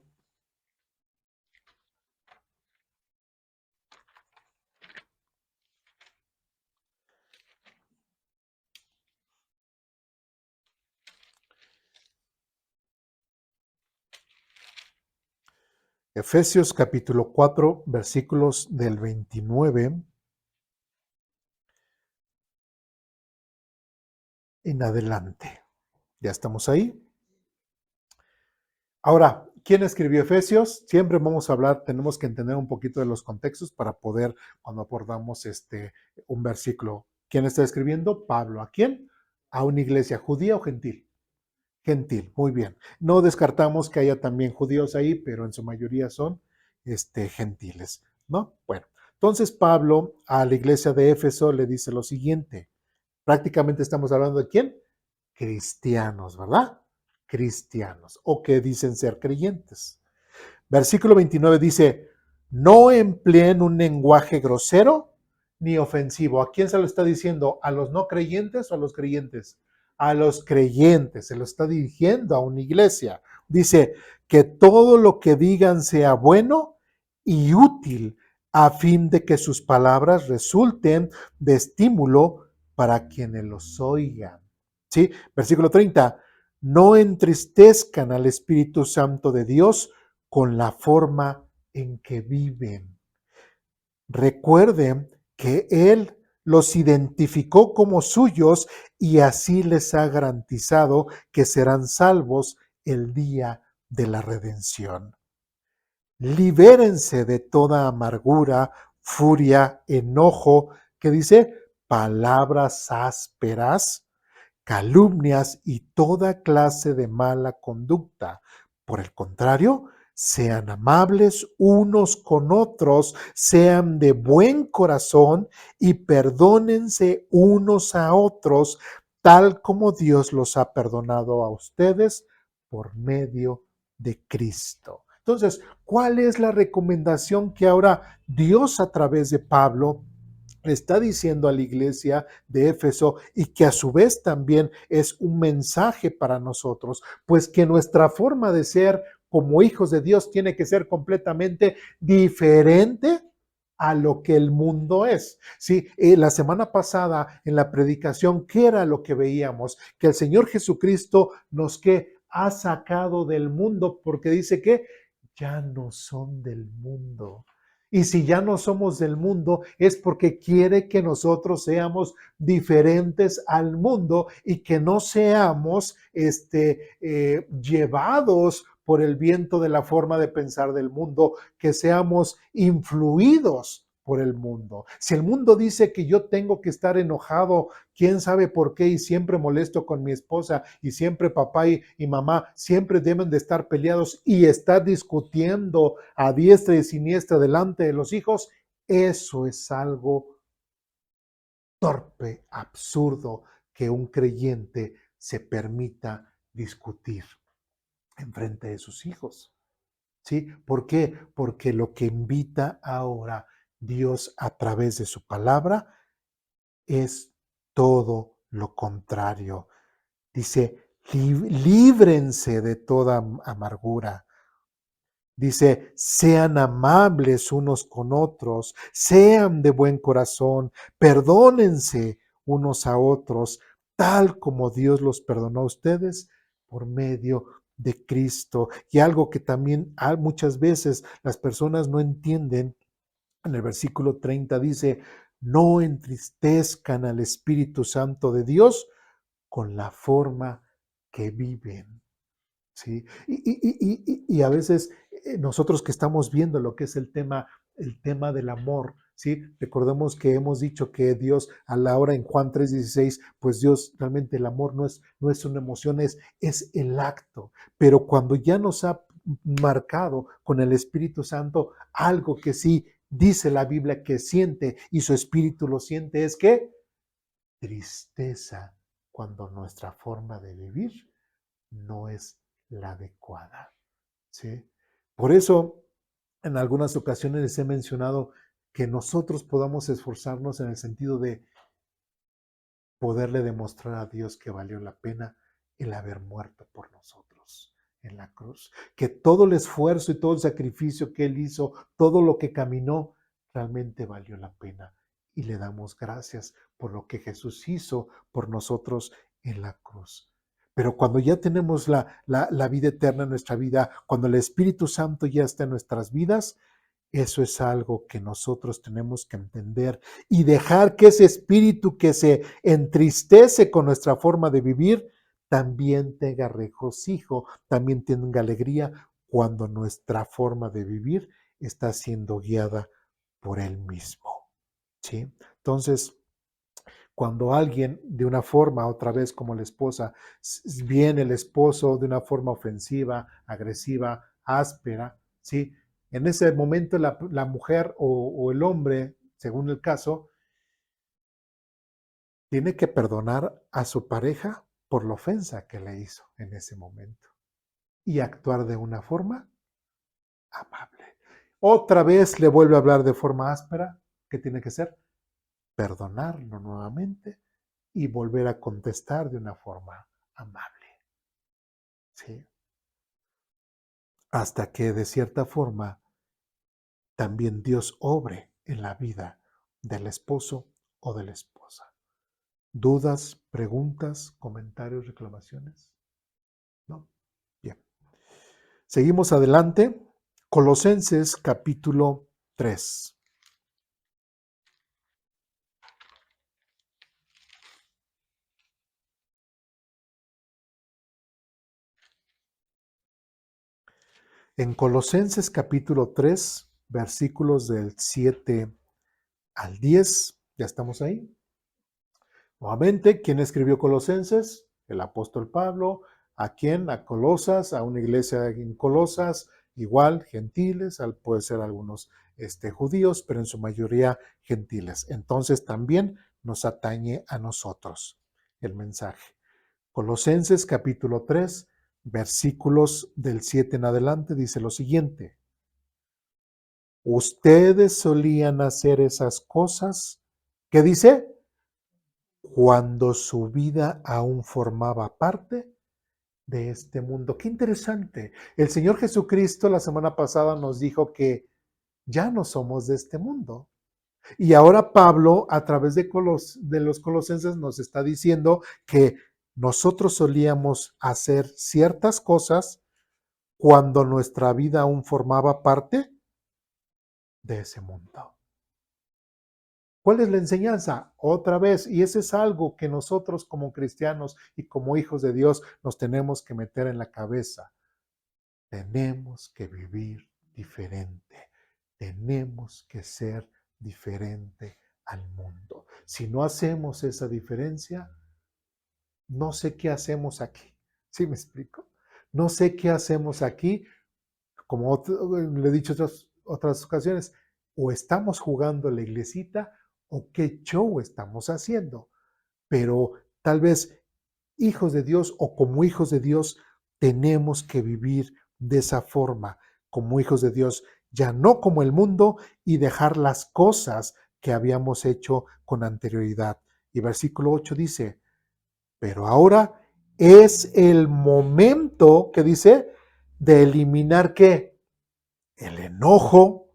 Efesios capítulo 4, versículos del 29 en adelante. ¿Ya estamos ahí? Ahora, ¿quién escribió Efesios? Siempre vamos a hablar, tenemos que entender un poquito de los contextos para poder, cuando abordamos un versículo. ¿Quién está escribiendo? Pablo. ¿A quién? ¿A una iglesia judía o gentil? Gentil, muy bien. No descartamos que haya también judíos ahí, pero en su mayoría son gentiles, ¿no? Bueno, entonces Pablo a la iglesia de Éfeso le dice lo siguiente. Prácticamente estamos hablando de quién? Cristianos, ¿verdad? Cristianos, o que dicen ser creyentes. Versículo 29 dice, no empleen un lenguaje grosero ni ofensivo. ¿A quién se lo está diciendo? ¿A los no creyentes o a los creyentes? A los creyentes, se lo está dirigiendo a una iglesia. Dice, que todo lo que digan sea bueno y útil a fin de que sus palabras resulten de estímulo para quienes los oigan. ¿Sí? Versículo 30, no entristezcan al Espíritu Santo de Dios con la forma en que viven. Recuerden que Él los identificó como suyos y así les ha garantizado que serán salvos el día de la redención. Libérense de toda amargura, furia, enojo, que dice palabras ásperas, calumnias y toda clase de mala conducta. Por el contrario, sean amables unos con otros, sean de buen corazón y perdónense unos a otros, tal como Dios los ha perdonado a ustedes por medio de Cristo. Entonces, ¿cuál es la recomendación que ahora Dios a través de Pablo le está diciendo a la iglesia de Éfeso y que a su vez también es un mensaje para nosotros? Pues que nuestra forma de ser como hijos de Dios tiene que ser completamente diferente a lo que el mundo es. Sí, la semana pasada en la predicación, ¿qué era lo que veíamos? Que el Señor Jesucristo nos que ha sacado del mundo porque dice que ya no son del mundo. Y si ya no somos del mundo, es porque quiere que nosotros seamos diferentes al mundo y que no seamos llevados por el viento de la forma de pensar del mundo, que seamos influidos por el mundo. Si el mundo dice que yo tengo que estar enojado, quién sabe por qué, y siempre molesto con mi esposa, y siempre papá y mamá siempre deben de estar peleados y estar discutiendo a diestra y siniestra delante de los hijos, eso es algo torpe, absurdo, que un creyente se permita discutir en frente de sus hijos. ¿Sí? ¿Por qué? Porque lo que invita ahora Dios a través de su palabra es todo lo contrario. Dice, líbrense de toda amargura. Dice, sean amables unos con otros, sean de buen corazón, perdónense unos a otros, tal como Dios los perdonó a ustedes por medio de Cristo. Y algo que también muchas veces las personas no entienden, en el versículo 30 dice, no entristezcan al Espíritu Santo de Dios con la forma que viven. ¿Sí? Y a veces nosotros que estamos viendo lo que es el tema del amor, ¿sí? Recordemos que hemos dicho que Dios a la hora en Juan 3:16, pues Dios realmente el amor no es una emoción, es el acto. Pero cuando ya nos ha marcado con el Espíritu Santo algo que sí dice la Biblia que siente y su espíritu lo siente, es que tristeza cuando nuestra forma de vivir no es la adecuada, ¿sí? Por eso, en algunas ocasiones les he mencionado que nosotros podamos esforzarnos en el sentido de poderle demostrar a Dios que valió la pena el haber muerto por nosotros en la cruz. Que todo el esfuerzo y todo el sacrificio que Él hizo, todo lo que caminó, realmente valió la pena. Y le damos gracias por lo que Jesús hizo por nosotros en la cruz. Pero cuando ya tenemos la vida eterna en nuestra vida, cuando el Espíritu Santo ya está en nuestras vidas, eso es algo que nosotros tenemos que entender y dejar que ese espíritu que se entristece con nuestra forma de vivir también tenga regocijo, también tenga alegría cuando nuestra forma de vivir está siendo guiada por Él mismo. ¿Sí? Entonces, cuando alguien de una forma, otra vez como la esposa, viene el esposo de una forma ofensiva, agresiva, áspera, ¿sí? En ese momento la mujer o el hombre, según el caso, tiene que perdonar a su pareja por la ofensa que le hizo en ese momento y actuar de una forma amable. Otra vez le vuelve a hablar de forma áspera, ¿qué tiene que ser? Perdonarlo nuevamente y volver a contestar de una forma amable, ¿sí? Hasta que de cierta forma también Dios obre en la vida del esposo o de la esposa. ¿Dudas, preguntas, comentarios, reclamaciones? ¿No? Bien. Seguimos adelante. Colosenses capítulo 3. En Colosenses capítulo 3, versículos del 7 al 10, ¿ya estamos ahí? Nuevamente, ¿quién escribió Colosenses? El apóstol Pablo. ¿A quién? A Colosas, a una iglesia en Colosas, igual gentiles, puede ser algunos judíos, pero en su mayoría gentiles. Entonces también nos atañe a nosotros el mensaje. Colosenses capítulo 3, versículos del 7 en adelante, dice lo siguiente. Ustedes solían hacer esas cosas. ¿Qué dice? Cuando su vida aún formaba parte de este mundo. Qué interesante. El Señor Jesucristo la semana pasada nos dijo que ya no somos de este mundo. Y ahora Pablo, a través de los colosenses, nos está diciendo que nosotros solíamos hacer ciertas cosas cuando nuestra vida aún formaba parte de ese mundo. ¿Cuál es la enseñanza? Otra vez, y ese es algo que nosotros como cristianos y como hijos de Dios nos tenemos que meter en la cabeza. Tenemos que vivir diferente. Tenemos que ser diferente al mundo. Si no hacemos esa diferencia, no sé qué hacemos aquí. ¿Sí me explico? No sé qué hacemos aquí, como le he dicho otras ocasiones, o estamos jugando la iglesita o qué show estamos haciendo. Pero tal vez hijos de Dios o como hijos de Dios tenemos que vivir de esa forma, como hijos de Dios, ya no como el mundo y dejar las cosas que habíamos hecho con anterioridad. Y versículo 8 dice, pero ahora es el momento, que dice, de eliminar ¿qué? El enojo,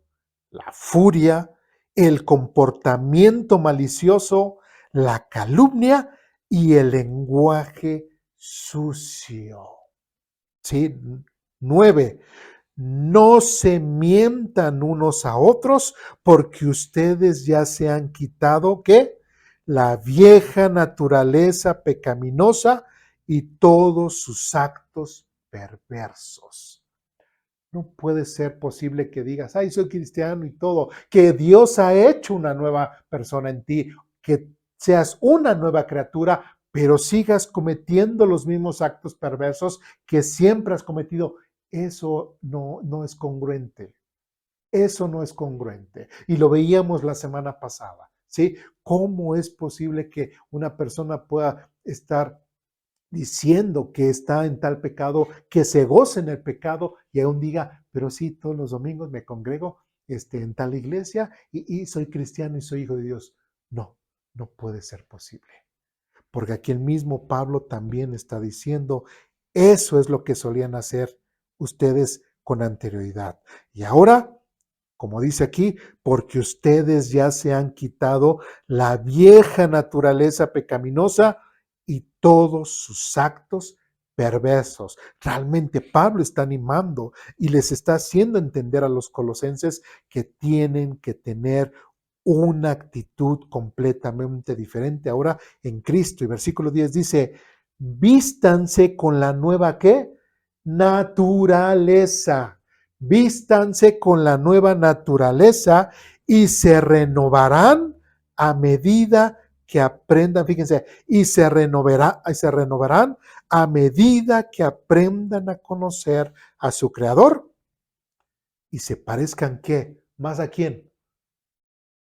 la furia, el comportamiento malicioso, la calumnia y el lenguaje sucio. ¿Sí? 9. No se mientan unos a otros porque ustedes ya se han quitado ¿qué? La vieja naturaleza pecaminosa y todos sus actos perversos. No puede ser posible que digas, ay, soy cristiano y todo, que Dios ha hecho una nueva persona en ti, que seas una nueva criatura, pero sigas cometiendo los mismos actos perversos que siempre has cometido. Eso no es congruente. Eso no es congruente. Y lo veíamos la semana pasada, ¿sí? ¿Cómo es posible que una persona pueda estar diciendo que está en tal pecado, que se goce en el pecado y aún diga, pero sí, todos los domingos me congrego en tal iglesia y soy cristiano y soy hijo de Dios? No, no puede ser posible. Porque aquí el mismo Pablo también está diciendo, eso es lo que solían hacer ustedes con anterioridad. Y ahora, como dice aquí, porque ustedes ya se han quitado la vieja naturaleza pecaminosa y todos sus actos perversos. Realmente Pablo está animando y les está haciendo entender a los colosenses que tienen que tener una actitud completamente diferente ahora en Cristo. Y versículo 10 dice, vístanse con la nueva ¿qué? Naturaleza. Vístanse con la nueva naturaleza y se renovarán a medida que aprendan, fíjense, se renovarán a medida que aprendan a conocer a su creador y se parezcan ¿qué? ¿Más a quién?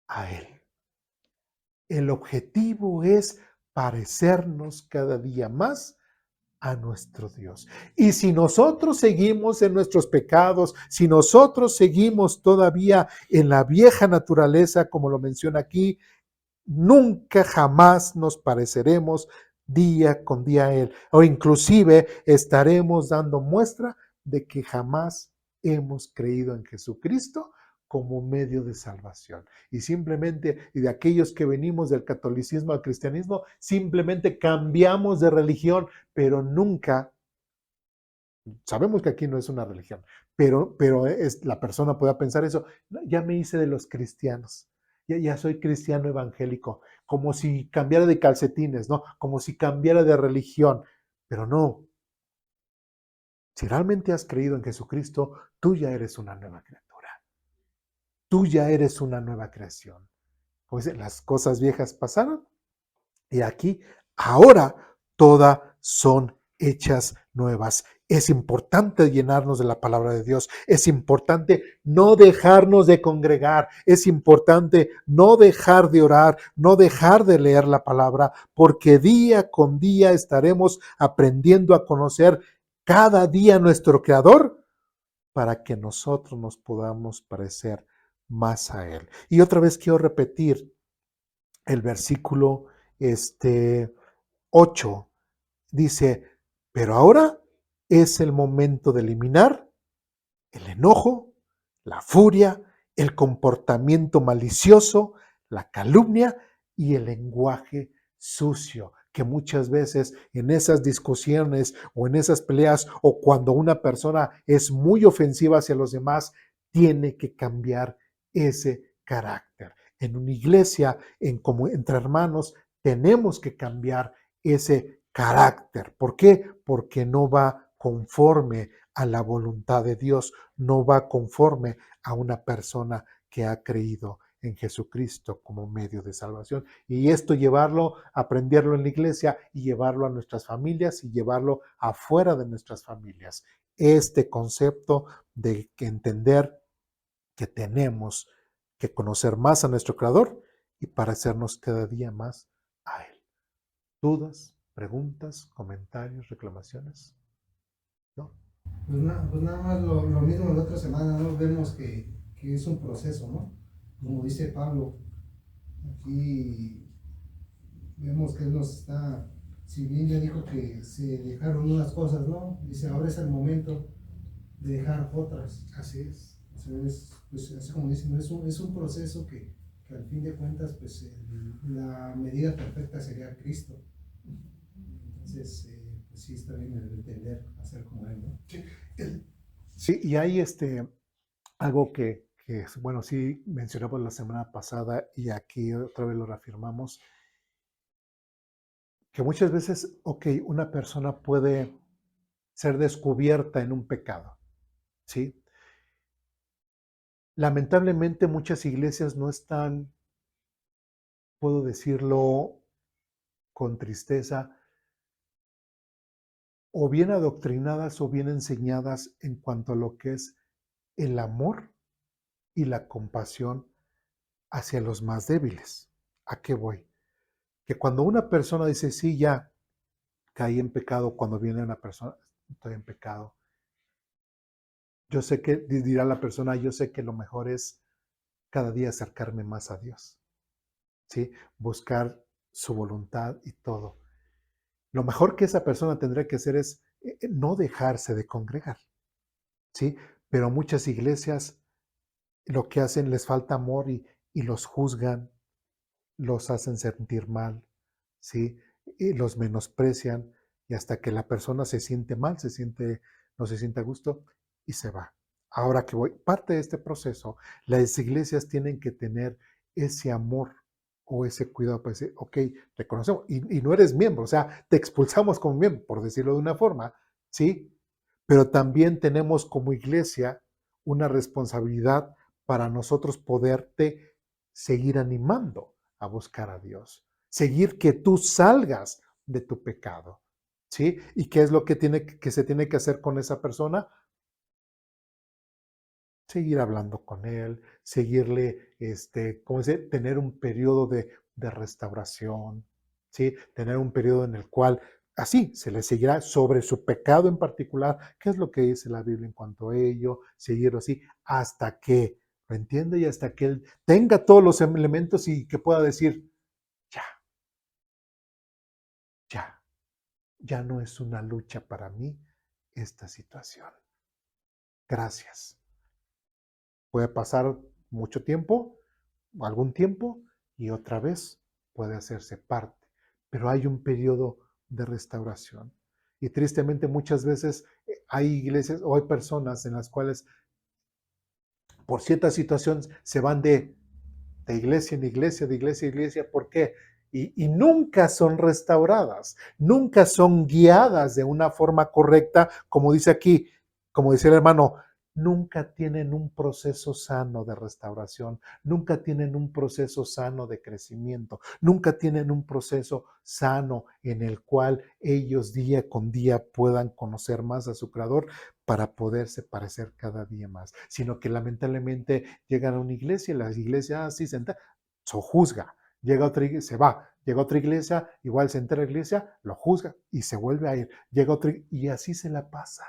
A él. El objetivo es parecernos cada día más a nuestro Dios. Y si nosotros seguimos en nuestros pecados, si nosotros seguimos todavía en la vieja naturaleza, como lo menciona aquí, nunca jamás nos pareceremos día con día a Él. O inclusive estaremos dando muestra de que jamás hemos creído en Jesucristo como medio de salvación. Y simplemente, y de aquellos que venimos del catolicismo al cristianismo, simplemente cambiamos de religión, pero nunca, sabemos que aquí no es una religión, pero la persona pueda pensar eso, "No, ya me hice de los cristianos, ya soy cristiano evangélico", como si cambiara de calcetines, ¿no? Como si cambiara de religión, pero no. Si realmente has creído en Jesucristo, tú ya eres una nueva criatura, tú ya eres una nueva creación. Pues las cosas viejas pasaron y aquí, ahora, todas son hechas nuevas. Es importante llenarnos de la palabra de Dios. Es importante no dejarnos de congregar. Es importante no dejar de orar, no dejar de leer la palabra, porque día con día estaremos aprendiendo a conocer cada día a nuestro Creador para que nosotros nos podamos parecer más a Él. Y otra vez quiero repetir el versículo este, 8 dice, pero ahora es el momento de eliminar el enojo, la furia, el comportamiento malicioso, la calumnia y el lenguaje sucio, que muchas veces en esas discusiones o en esas peleas o cuando una persona es muy ofensiva hacia los demás, tiene que cambiar ese carácter. En una iglesia, como entre hermanos, tenemos que cambiar ese carácter. ¿Por qué? Porque no va conforme a la voluntad de Dios, no va conforme a una persona que ha creído en Jesucristo como medio de salvación. Y esto llevarlo, aprenderlo en la iglesia y llevarlo a nuestras familias y llevarlo afuera de nuestras familias. Este concepto de entender que tenemos que conocer más a nuestro Creador y parecernos cada día más a Él. ¿Dudas, preguntas, comentarios, reclamaciones? ¿No? Pues nada más lo mismo la otra semana, ¿no? Vemos que es un proceso, ¿no? Como dice Pablo, aquí vemos que Él nos está, si bien ya dijo que se dejaron unas cosas, ¿no? Dice, ahora es el momento de dejar otras. Así es. Entonces, pues así como dicen, es un proceso que al fin de cuentas, pues la medida perfecta sería Cristo. Entonces, pues sí está bien el entender, hacer como Él, ¿no? Sí, sí, y hay algo bueno, sí mencionamos la semana pasada y aquí otra vez lo reafirmamos, que muchas veces, ok, una persona puede ser descubierta en un pecado, ¿sí? Lamentablemente muchas iglesias no están, puedo decirlo con tristeza, o bien adoctrinadas o bien enseñadas en cuanto a lo que es el amor y la compasión hacia los más débiles. ¿A qué voy? Que cuando una persona dice, sí, ya caí en pecado, cuando viene una persona, estoy en pecado, yo sé que, dirá la persona, yo sé que lo mejor es cada día acercarme más a Dios, ¿sí? Buscar su voluntad y todo. Lo mejor que esa persona tendrá que hacer es no dejarse de congregar, ¿sí? Pero muchas iglesias lo que hacen, les falta amor y los juzgan, los hacen sentir mal, ¿sí? Y los menosprecian y hasta que la persona se siente mal, no se siente a gusto y se va. Ahora que voy, parte de este proceso, las iglesias tienen que tener ese amor o ese cuidado para decir, ok, reconocemos, y no eres miembro, o sea, te expulsamos como miembro, por decirlo de una forma, ¿sí? Pero también tenemos como iglesia una responsabilidad para nosotros poderte seguir animando a buscar a Dios, seguir que tú salgas de tu pecado, ¿sí? ¿Y qué es lo que, que se tiene que hacer con esa persona? Seguir hablando con él, seguirle, ¿cómo se dice? Tener un periodo de restauración, ¿sí? Tener un periodo en el cual así se le seguirá sobre su pecado en particular, qué es lo que dice la Biblia en cuanto a ello, seguirlo así hasta que lo entienda y hasta que él tenga todos los elementos y que pueda decir, ya, ya, ya no es una lucha para mí esta situación. Gracias. Puede pasar mucho tiempo, algún tiempo, y otra vez puede hacerse parte. Pero hay un periodo de restauración. Y tristemente muchas veces hay iglesias o hay personas en las cuales por ciertas situaciones se van de iglesia en iglesia, de iglesia en iglesia. ¿Por qué? Y nunca son restauradas, nunca son guiadas de una forma correcta, como dice aquí, como dice el hermano, nunca tienen un proceso sano de restauración, nunca tienen un proceso sano de crecimiento, nunca tienen un proceso sano en el cual ellos día con día puedan conocer más a su creador para poderse parecer cada día más, sino que lamentablemente llegan a una iglesia y la iglesia así se juzga, llega a otra iglesia, se va, llega a otra iglesia, igual se entera la iglesia, lo juzga y se vuelve a ir, llega a otra y así se la pasa.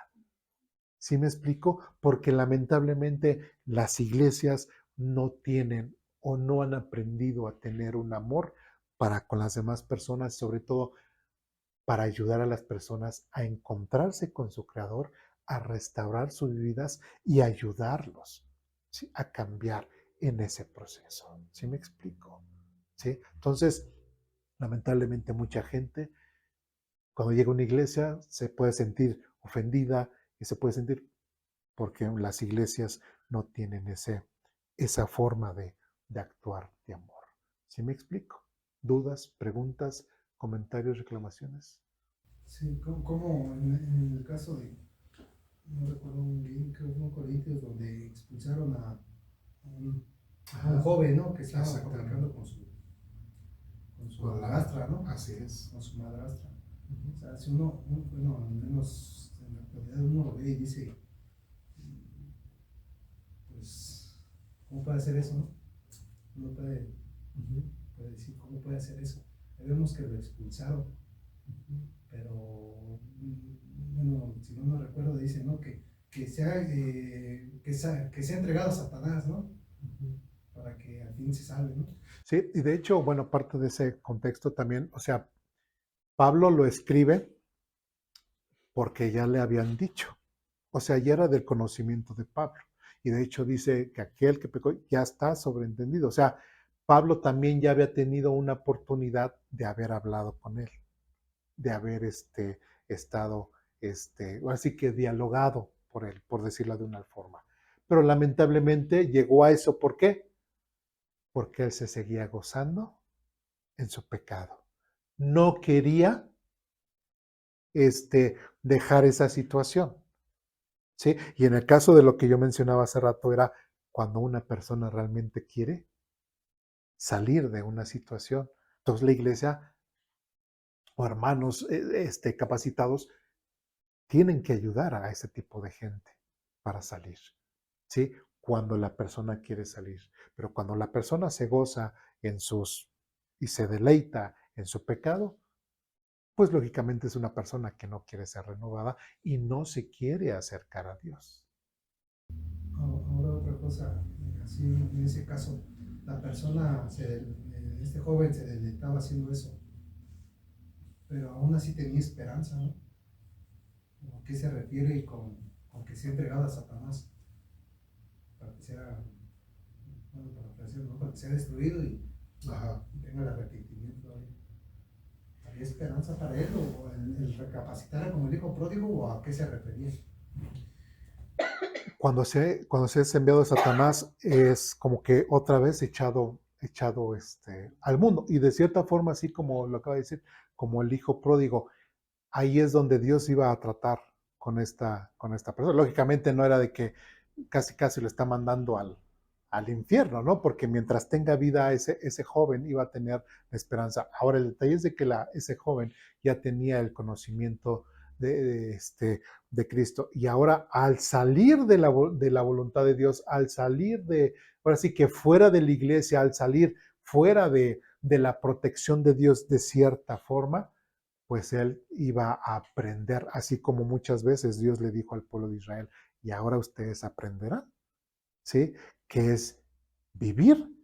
¿Sí me explico? Porque lamentablemente las iglesias no tienen o no han aprendido a tener un amor para con las demás personas, sobre todo para ayudar a las personas a encontrarse con su creador, a restaurar sus vidas y ayudarlos, ¿sí? A cambiar en ese proceso. ¿Sí me explico? ¿Sí? Entonces, lamentablemente mucha gente cuando llega a una iglesia se puede sentir ofendida y se puede sentir porque las iglesias no tienen esa forma de actuar de amor. ¿Sí me explico? ¿Dudas, preguntas, comentarios, reclamaciones? Sí, como en el caso de, no recuerdo un bien, creo que un Corintios, donde expulsaron a un joven, ¿no? Que estaba fornicando con su madrastra, ¿no? Así es. Con su madrastra. O sea, si bueno, al menos en la actualidad uno lo ve y dice, pues, ¿cómo puede hacer eso, no? Uno puede decir, ¿cómo puede hacer eso? Vemos que lo expulsaron, pero, bueno, si no me recuerdo, dice, ¿no? Que sea entregado a Satanás, ¿no? Para que al fin se salve, ¿no? Sí, y de hecho, bueno, parte de ese contexto también, o sea, Pablo lo escribe porque ya le habían dicho, o sea, ya era del conocimiento de Pablo. Y de hecho dice que aquel que pecó ya está sobreentendido. O sea, Pablo también ya había tenido una oportunidad de haber hablado con él, de haber estado, así que dialogado por él, por decirlo de una forma. Pero lamentablemente llegó a eso, ¿por qué? Porque él se seguía gozando en su pecado. No quería dejar esa situación, ¿sí? Y en el caso de lo que yo mencionaba hace rato era cuando una persona realmente quiere salir de una situación. Entonces la iglesia o hermanos capacitados tienen que ayudar a ese tipo de gente para salir, ¿sí? Cuando la persona quiere salir. Pero cuando la persona se goza en sus y se deleita en su pecado, pues lógicamente es una persona que no quiere ser renovada y no se quiere acercar a Dios. Ahora otra cosa, así en ese caso, la persona, este joven se deleitaba haciendo eso, pero aún así tenía esperanza, ¿no? ¿A qué se refiere con que sea entregada a Satanás? Para que sea, bueno, para que sea destruido y tenga el arrepentimiento. ¿Había esperanza para él o el recapacitar como el hijo pródigo o a qué se refería? Cuando se es enviado a Satanás es como que otra vez echado al mundo. Y de cierta forma, así como lo acaba de decir, como el hijo pródigo, ahí es donde Dios iba a tratar con esta persona. Lógicamente no era de que casi lo está mandando al infierno, ¿no? Porque mientras tenga vida ese joven iba a tener la esperanza. Ahora, el detalle es de que ese joven ya tenía el conocimiento de Cristo. Y ahora, al salir de la voluntad de Dios, al salir ahora sí que fuera de la iglesia, al salir fuera de la protección de Dios de cierta forma, pues él iba a aprender, así como muchas veces Dios le dijo al pueblo de Israel, y ahora ustedes aprenderán, ¿sí? Que es vivir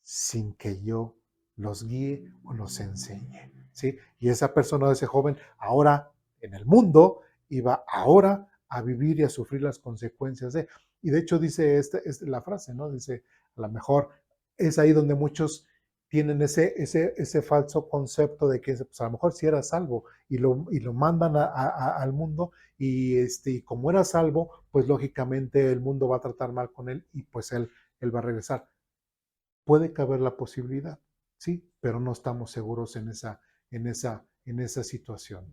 sin que yo los guíe o los enseñe, ¿sí? Y esa persona, ese joven, ahora en el mundo, iba ahora a vivir y a sufrir las consecuencias y de hecho dice la frase, ¿no? Dice, a lo mejor es ahí donde muchos tienen ese falso concepto de que pues a lo mejor si era salvo y lo mandan al mundo y como era salvo, pues lógicamente el mundo va a tratar mal con él y pues él va a regresar. Puede caber la posibilidad, sí, pero no estamos seguros en esa situación,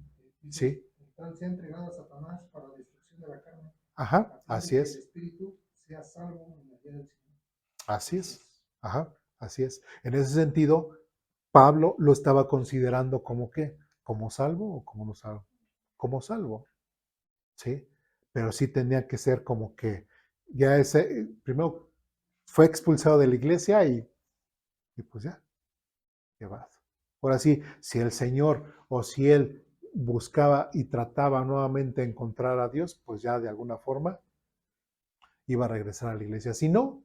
¿sí? Están entregados a Satanás para la destrucción de la carne, Ajá, a fin de así que el es, espíritu sea salvo en la vida del Señor. así es, ajá, así es. En ese sentido, Pablo lo estaba considerando como qué, como salvo o como no salvo, como salvo, ¿sí? Pero sí tenía que ser como que ya primero fue expulsado de la iglesia y pues ya, llevado. Ahora sí, si el Señor o si él buscaba y trataba nuevamente encontrar a Dios, pues ya de alguna forma iba a regresar a la iglesia. Si no,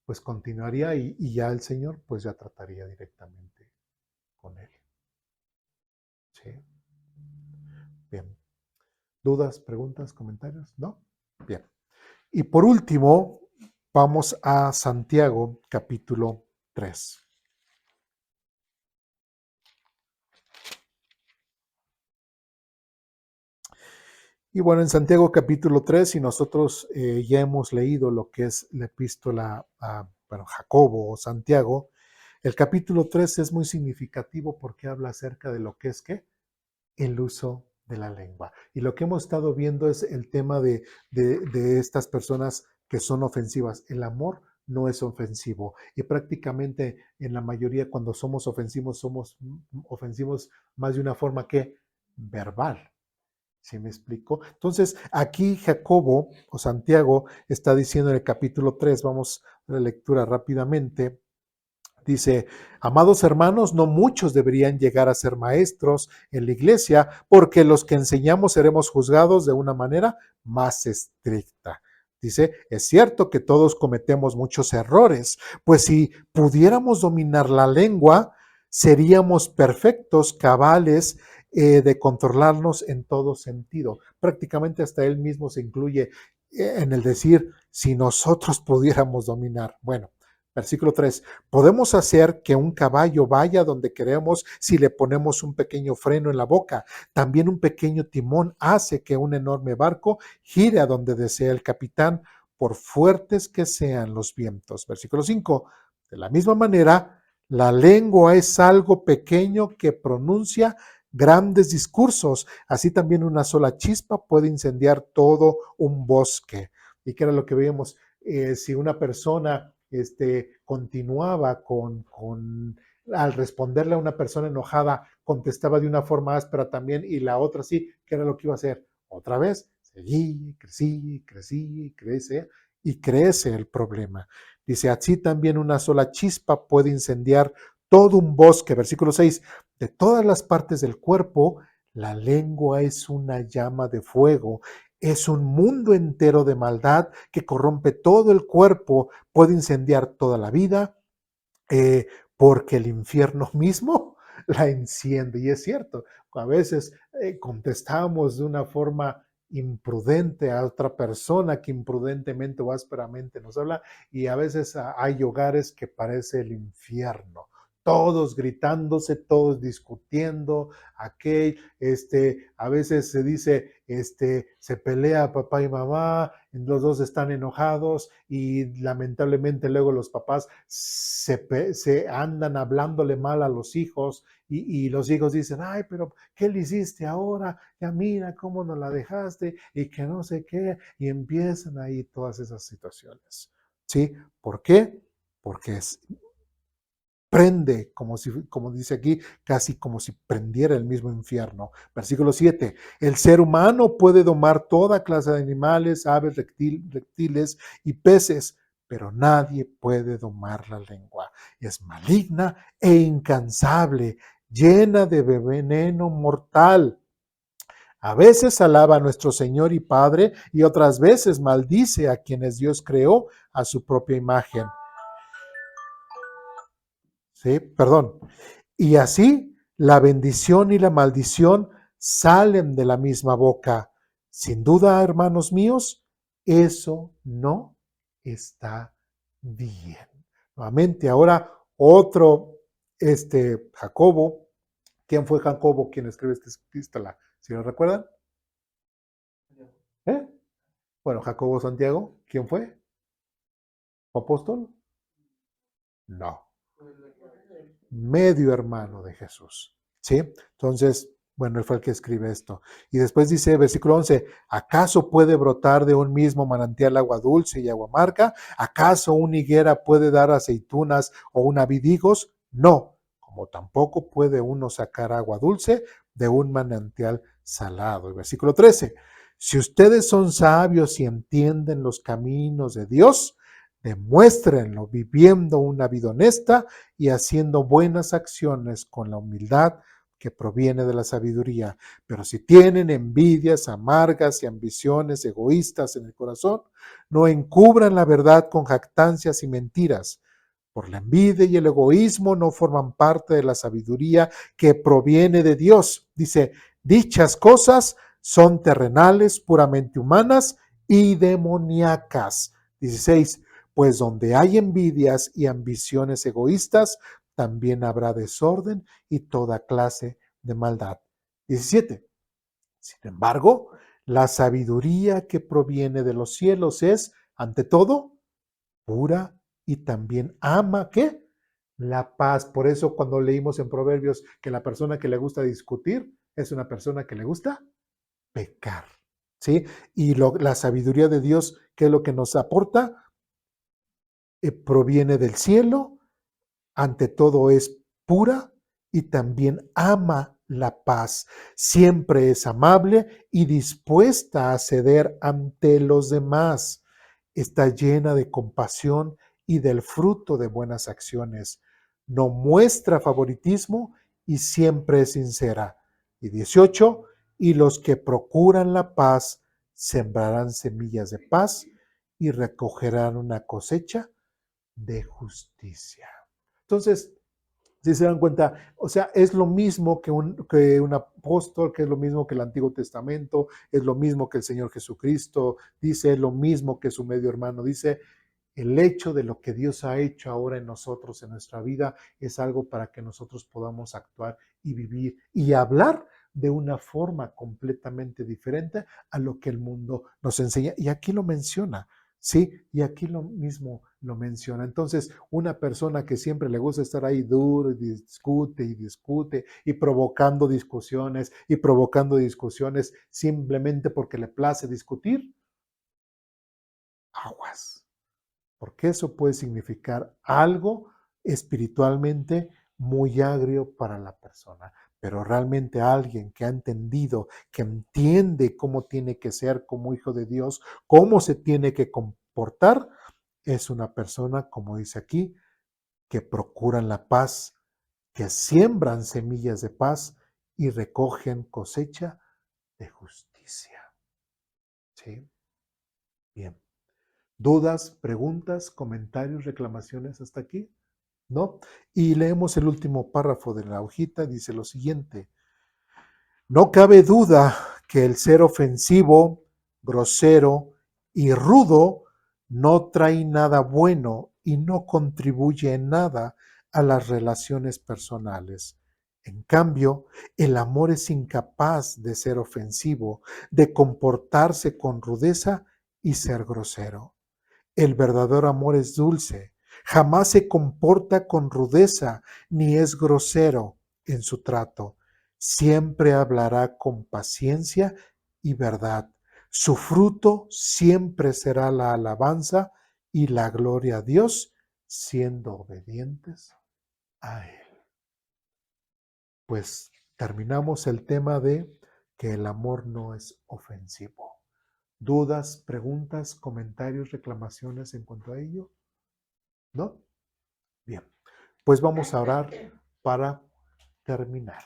pues continuaría y ya el Señor pues ya trataría directamente con él. Sí. Bien. ¿Dudas, preguntas, comentarios? ¿No? Bien. Y por último, vamos a Santiago capítulo 3. Y bueno, en Santiago capítulo 3, y nosotros ya hemos leído lo que es la epístola a Jacobo o Santiago, el capítulo 3 es muy significativo porque habla acerca de lo que es ¿qué? El uso de la lengua. Y lo que hemos estado viendo es el tema de estas personas que son ofensivas. El amor no es ofensivo y prácticamente en la mayoría cuando somos ofensivos más de una forma que verbal. ¿Sí me explico? Entonces, aquí Jacobo o Santiago está diciendo en el capítulo 3, vamos a la lectura rápidamente, dice, amados hermanos, no muchos deberían llegar a ser maestros en la iglesia, porque los que enseñamos seremos juzgados de una manera más estricta. Dice, es cierto que todos cometemos muchos errores, pues si pudiéramos dominar la lengua, seríamos perfectos, cabales, de controlarnos en todo sentido. Prácticamente hasta él mismo se incluye en el decir, si nosotros pudiéramos dominar. Bueno, versículo 3, podemos hacer que un caballo vaya donde queremos si le ponemos un pequeño freno en la boca. También un pequeño timón hace que un enorme barco gire a donde desea el capitán, por fuertes que sean los vientos. Versículo 5, de la misma manera, la lengua es algo pequeño que pronuncia grandes discursos. Así también una sola chispa puede incendiar todo un bosque. ¿Y qué era lo que veíamos? si una persona continuaba al responderle a una persona enojada, contestaba de una forma áspera también y la otra sí, ¿qué era lo que iba a hacer? Otra vez, seguía, crecía, crecía, crece y crece el problema. Dice, así también una sola chispa puede incendiar todo un bosque. Versículo 6, de todas las partes del cuerpo, la lengua es una llama de fuego, es un mundo entero de maldad que corrompe todo el cuerpo, puede incendiar toda la vida, porque el infierno mismo la enciende. Y es cierto, a veces contestamos de una forma imprudente a otra persona que imprudentemente o ásperamente nos habla, y a veces hay hogares que parece el infierno. Todos gritándose, todos discutiendo, a veces se dice, se pelea papá y mamá, los dos están enojados y lamentablemente luego los papás se andan hablándole mal a los hijos y los hijos dicen, ay, pero ¿qué le hiciste ahora? Ya mira cómo nos la dejaste y que no sé qué, y empiezan ahí todas esas situaciones. ¿Sí? ¿Por qué? Porque prende, como dice aquí, casi como si prendiera el mismo infierno. Versículo 7, el ser humano puede domar toda clase de animales, aves, reptiles y peces, pero nadie puede domar la lengua. Es maligna e incansable, llena de veneno mortal. A veces alaba a nuestro Señor y Padre y otras veces maldice a quienes Dios creó a su propia imagen. ¿Sí? Perdón. Y así la bendición y la maldición salen de la misma boca. Sin duda, hermanos míos, eso no está bien. Nuevamente, ahora otro, Jacobo. ¿Quién fue Jacobo quien escribe esta epístola? ¿Si lo recuerdan? ¿Eh? Bueno, Jacobo Santiago, ¿quién fue? ¿Apóstol? No. Medio hermano de Jesús. ¿Sí? Entonces, bueno, él fue el que escribe esto. Y después dice, versículo 11, ¿acaso puede brotar de un mismo manantial agua dulce y agua amarga? ¿Acaso una higuera puede dar aceitunas o una vid higos? No, como tampoco puede uno sacar agua dulce de un manantial salado. El versículo 13, si ustedes son sabios y entienden los caminos de Dios, demuéstrenlo viviendo una vida honesta y haciendo buenas acciones con la humildad que proviene de la sabiduría. Pero si tienen envidias amargas y ambiciones egoístas en el corazón, no encubran la verdad con jactancias y mentiras. Por la envidia y el egoísmo no forman parte de la sabiduría que proviene de Dios. Dice, dichas cosas son terrenales, puramente humanas y demoníacas. 16, pues donde hay envidias y ambiciones egoístas, también habrá desorden y toda clase de maldad. 17. Sin embargo, la sabiduría que proviene de los cielos es, ante todo, pura y también ama, ¿qué? La paz. Por eso cuando leímos en Proverbios que la persona que le gusta discutir es una persona que le gusta pecar, ¿sí? Y la sabiduría de Dios, ¿qué es lo que nos aporta? Proviene del cielo, ante todo es pura y también ama la paz. Siempre es amable y dispuesta a ceder ante los demás. Está llena de compasión y del fruto de buenas acciones. No muestra favoritismo y siempre es sincera. Y 18, y los que procuran la paz sembrarán semillas de paz y recogerán una cosecha de justicia. Entonces, si se dan cuenta, o sea, es lo mismo que un apóstol, que es lo mismo que el Antiguo Testamento, es lo mismo que el Señor Jesucristo dice, es lo mismo que su medio hermano dice. El hecho de lo que Dios ha hecho ahora en nosotros, en nuestra vida, es algo para que nosotros podamos actuar y vivir y hablar de una forma completamente diferente a lo que el mundo nos enseña. Y aquí lo menciona, ¿sí? Y aquí lo mismo lo menciona. Entonces, una persona que siempre le gusta estar ahí duro y discute y provocando discusiones simplemente porque le place discutir, aguas. porque eso puede significar algo espiritualmente muy agrio para la persona. Pero realmente alguien que ha entendido, que entiende cómo tiene que ser como hijo de Dios, cómo se tiene que comportar, es una persona, como dice aquí, que procuran la paz, que siembran semillas de paz y recogen cosecha de justicia. ¿Sí? Bien. ¿Dudas, preguntas, comentarios, reclamaciones hasta aquí? ¿No? Y leemos el último párrafo de la hojita, dice lo siguiente: no cabe duda que el ser ofensivo, grosero y rudo no trae nada bueno y no contribuye en nada a las relaciones personales. En cambio, el amor es incapaz de ser ofensivo, de comportarse con rudeza y ser grosero. El verdadero amor es dulce, jamás se comporta con rudeza ni es grosero en su trato. Siempre hablará con paciencia y verdad. Su fruto siempre será la alabanza y la gloria a Dios, siendo obedientes a Él. Pues terminamos el tema de que el amor no es ofensivo. ¿Dudas, preguntas, comentarios, reclamaciones en cuanto a ello? ¿No? Bien, pues vamos a orar para terminar.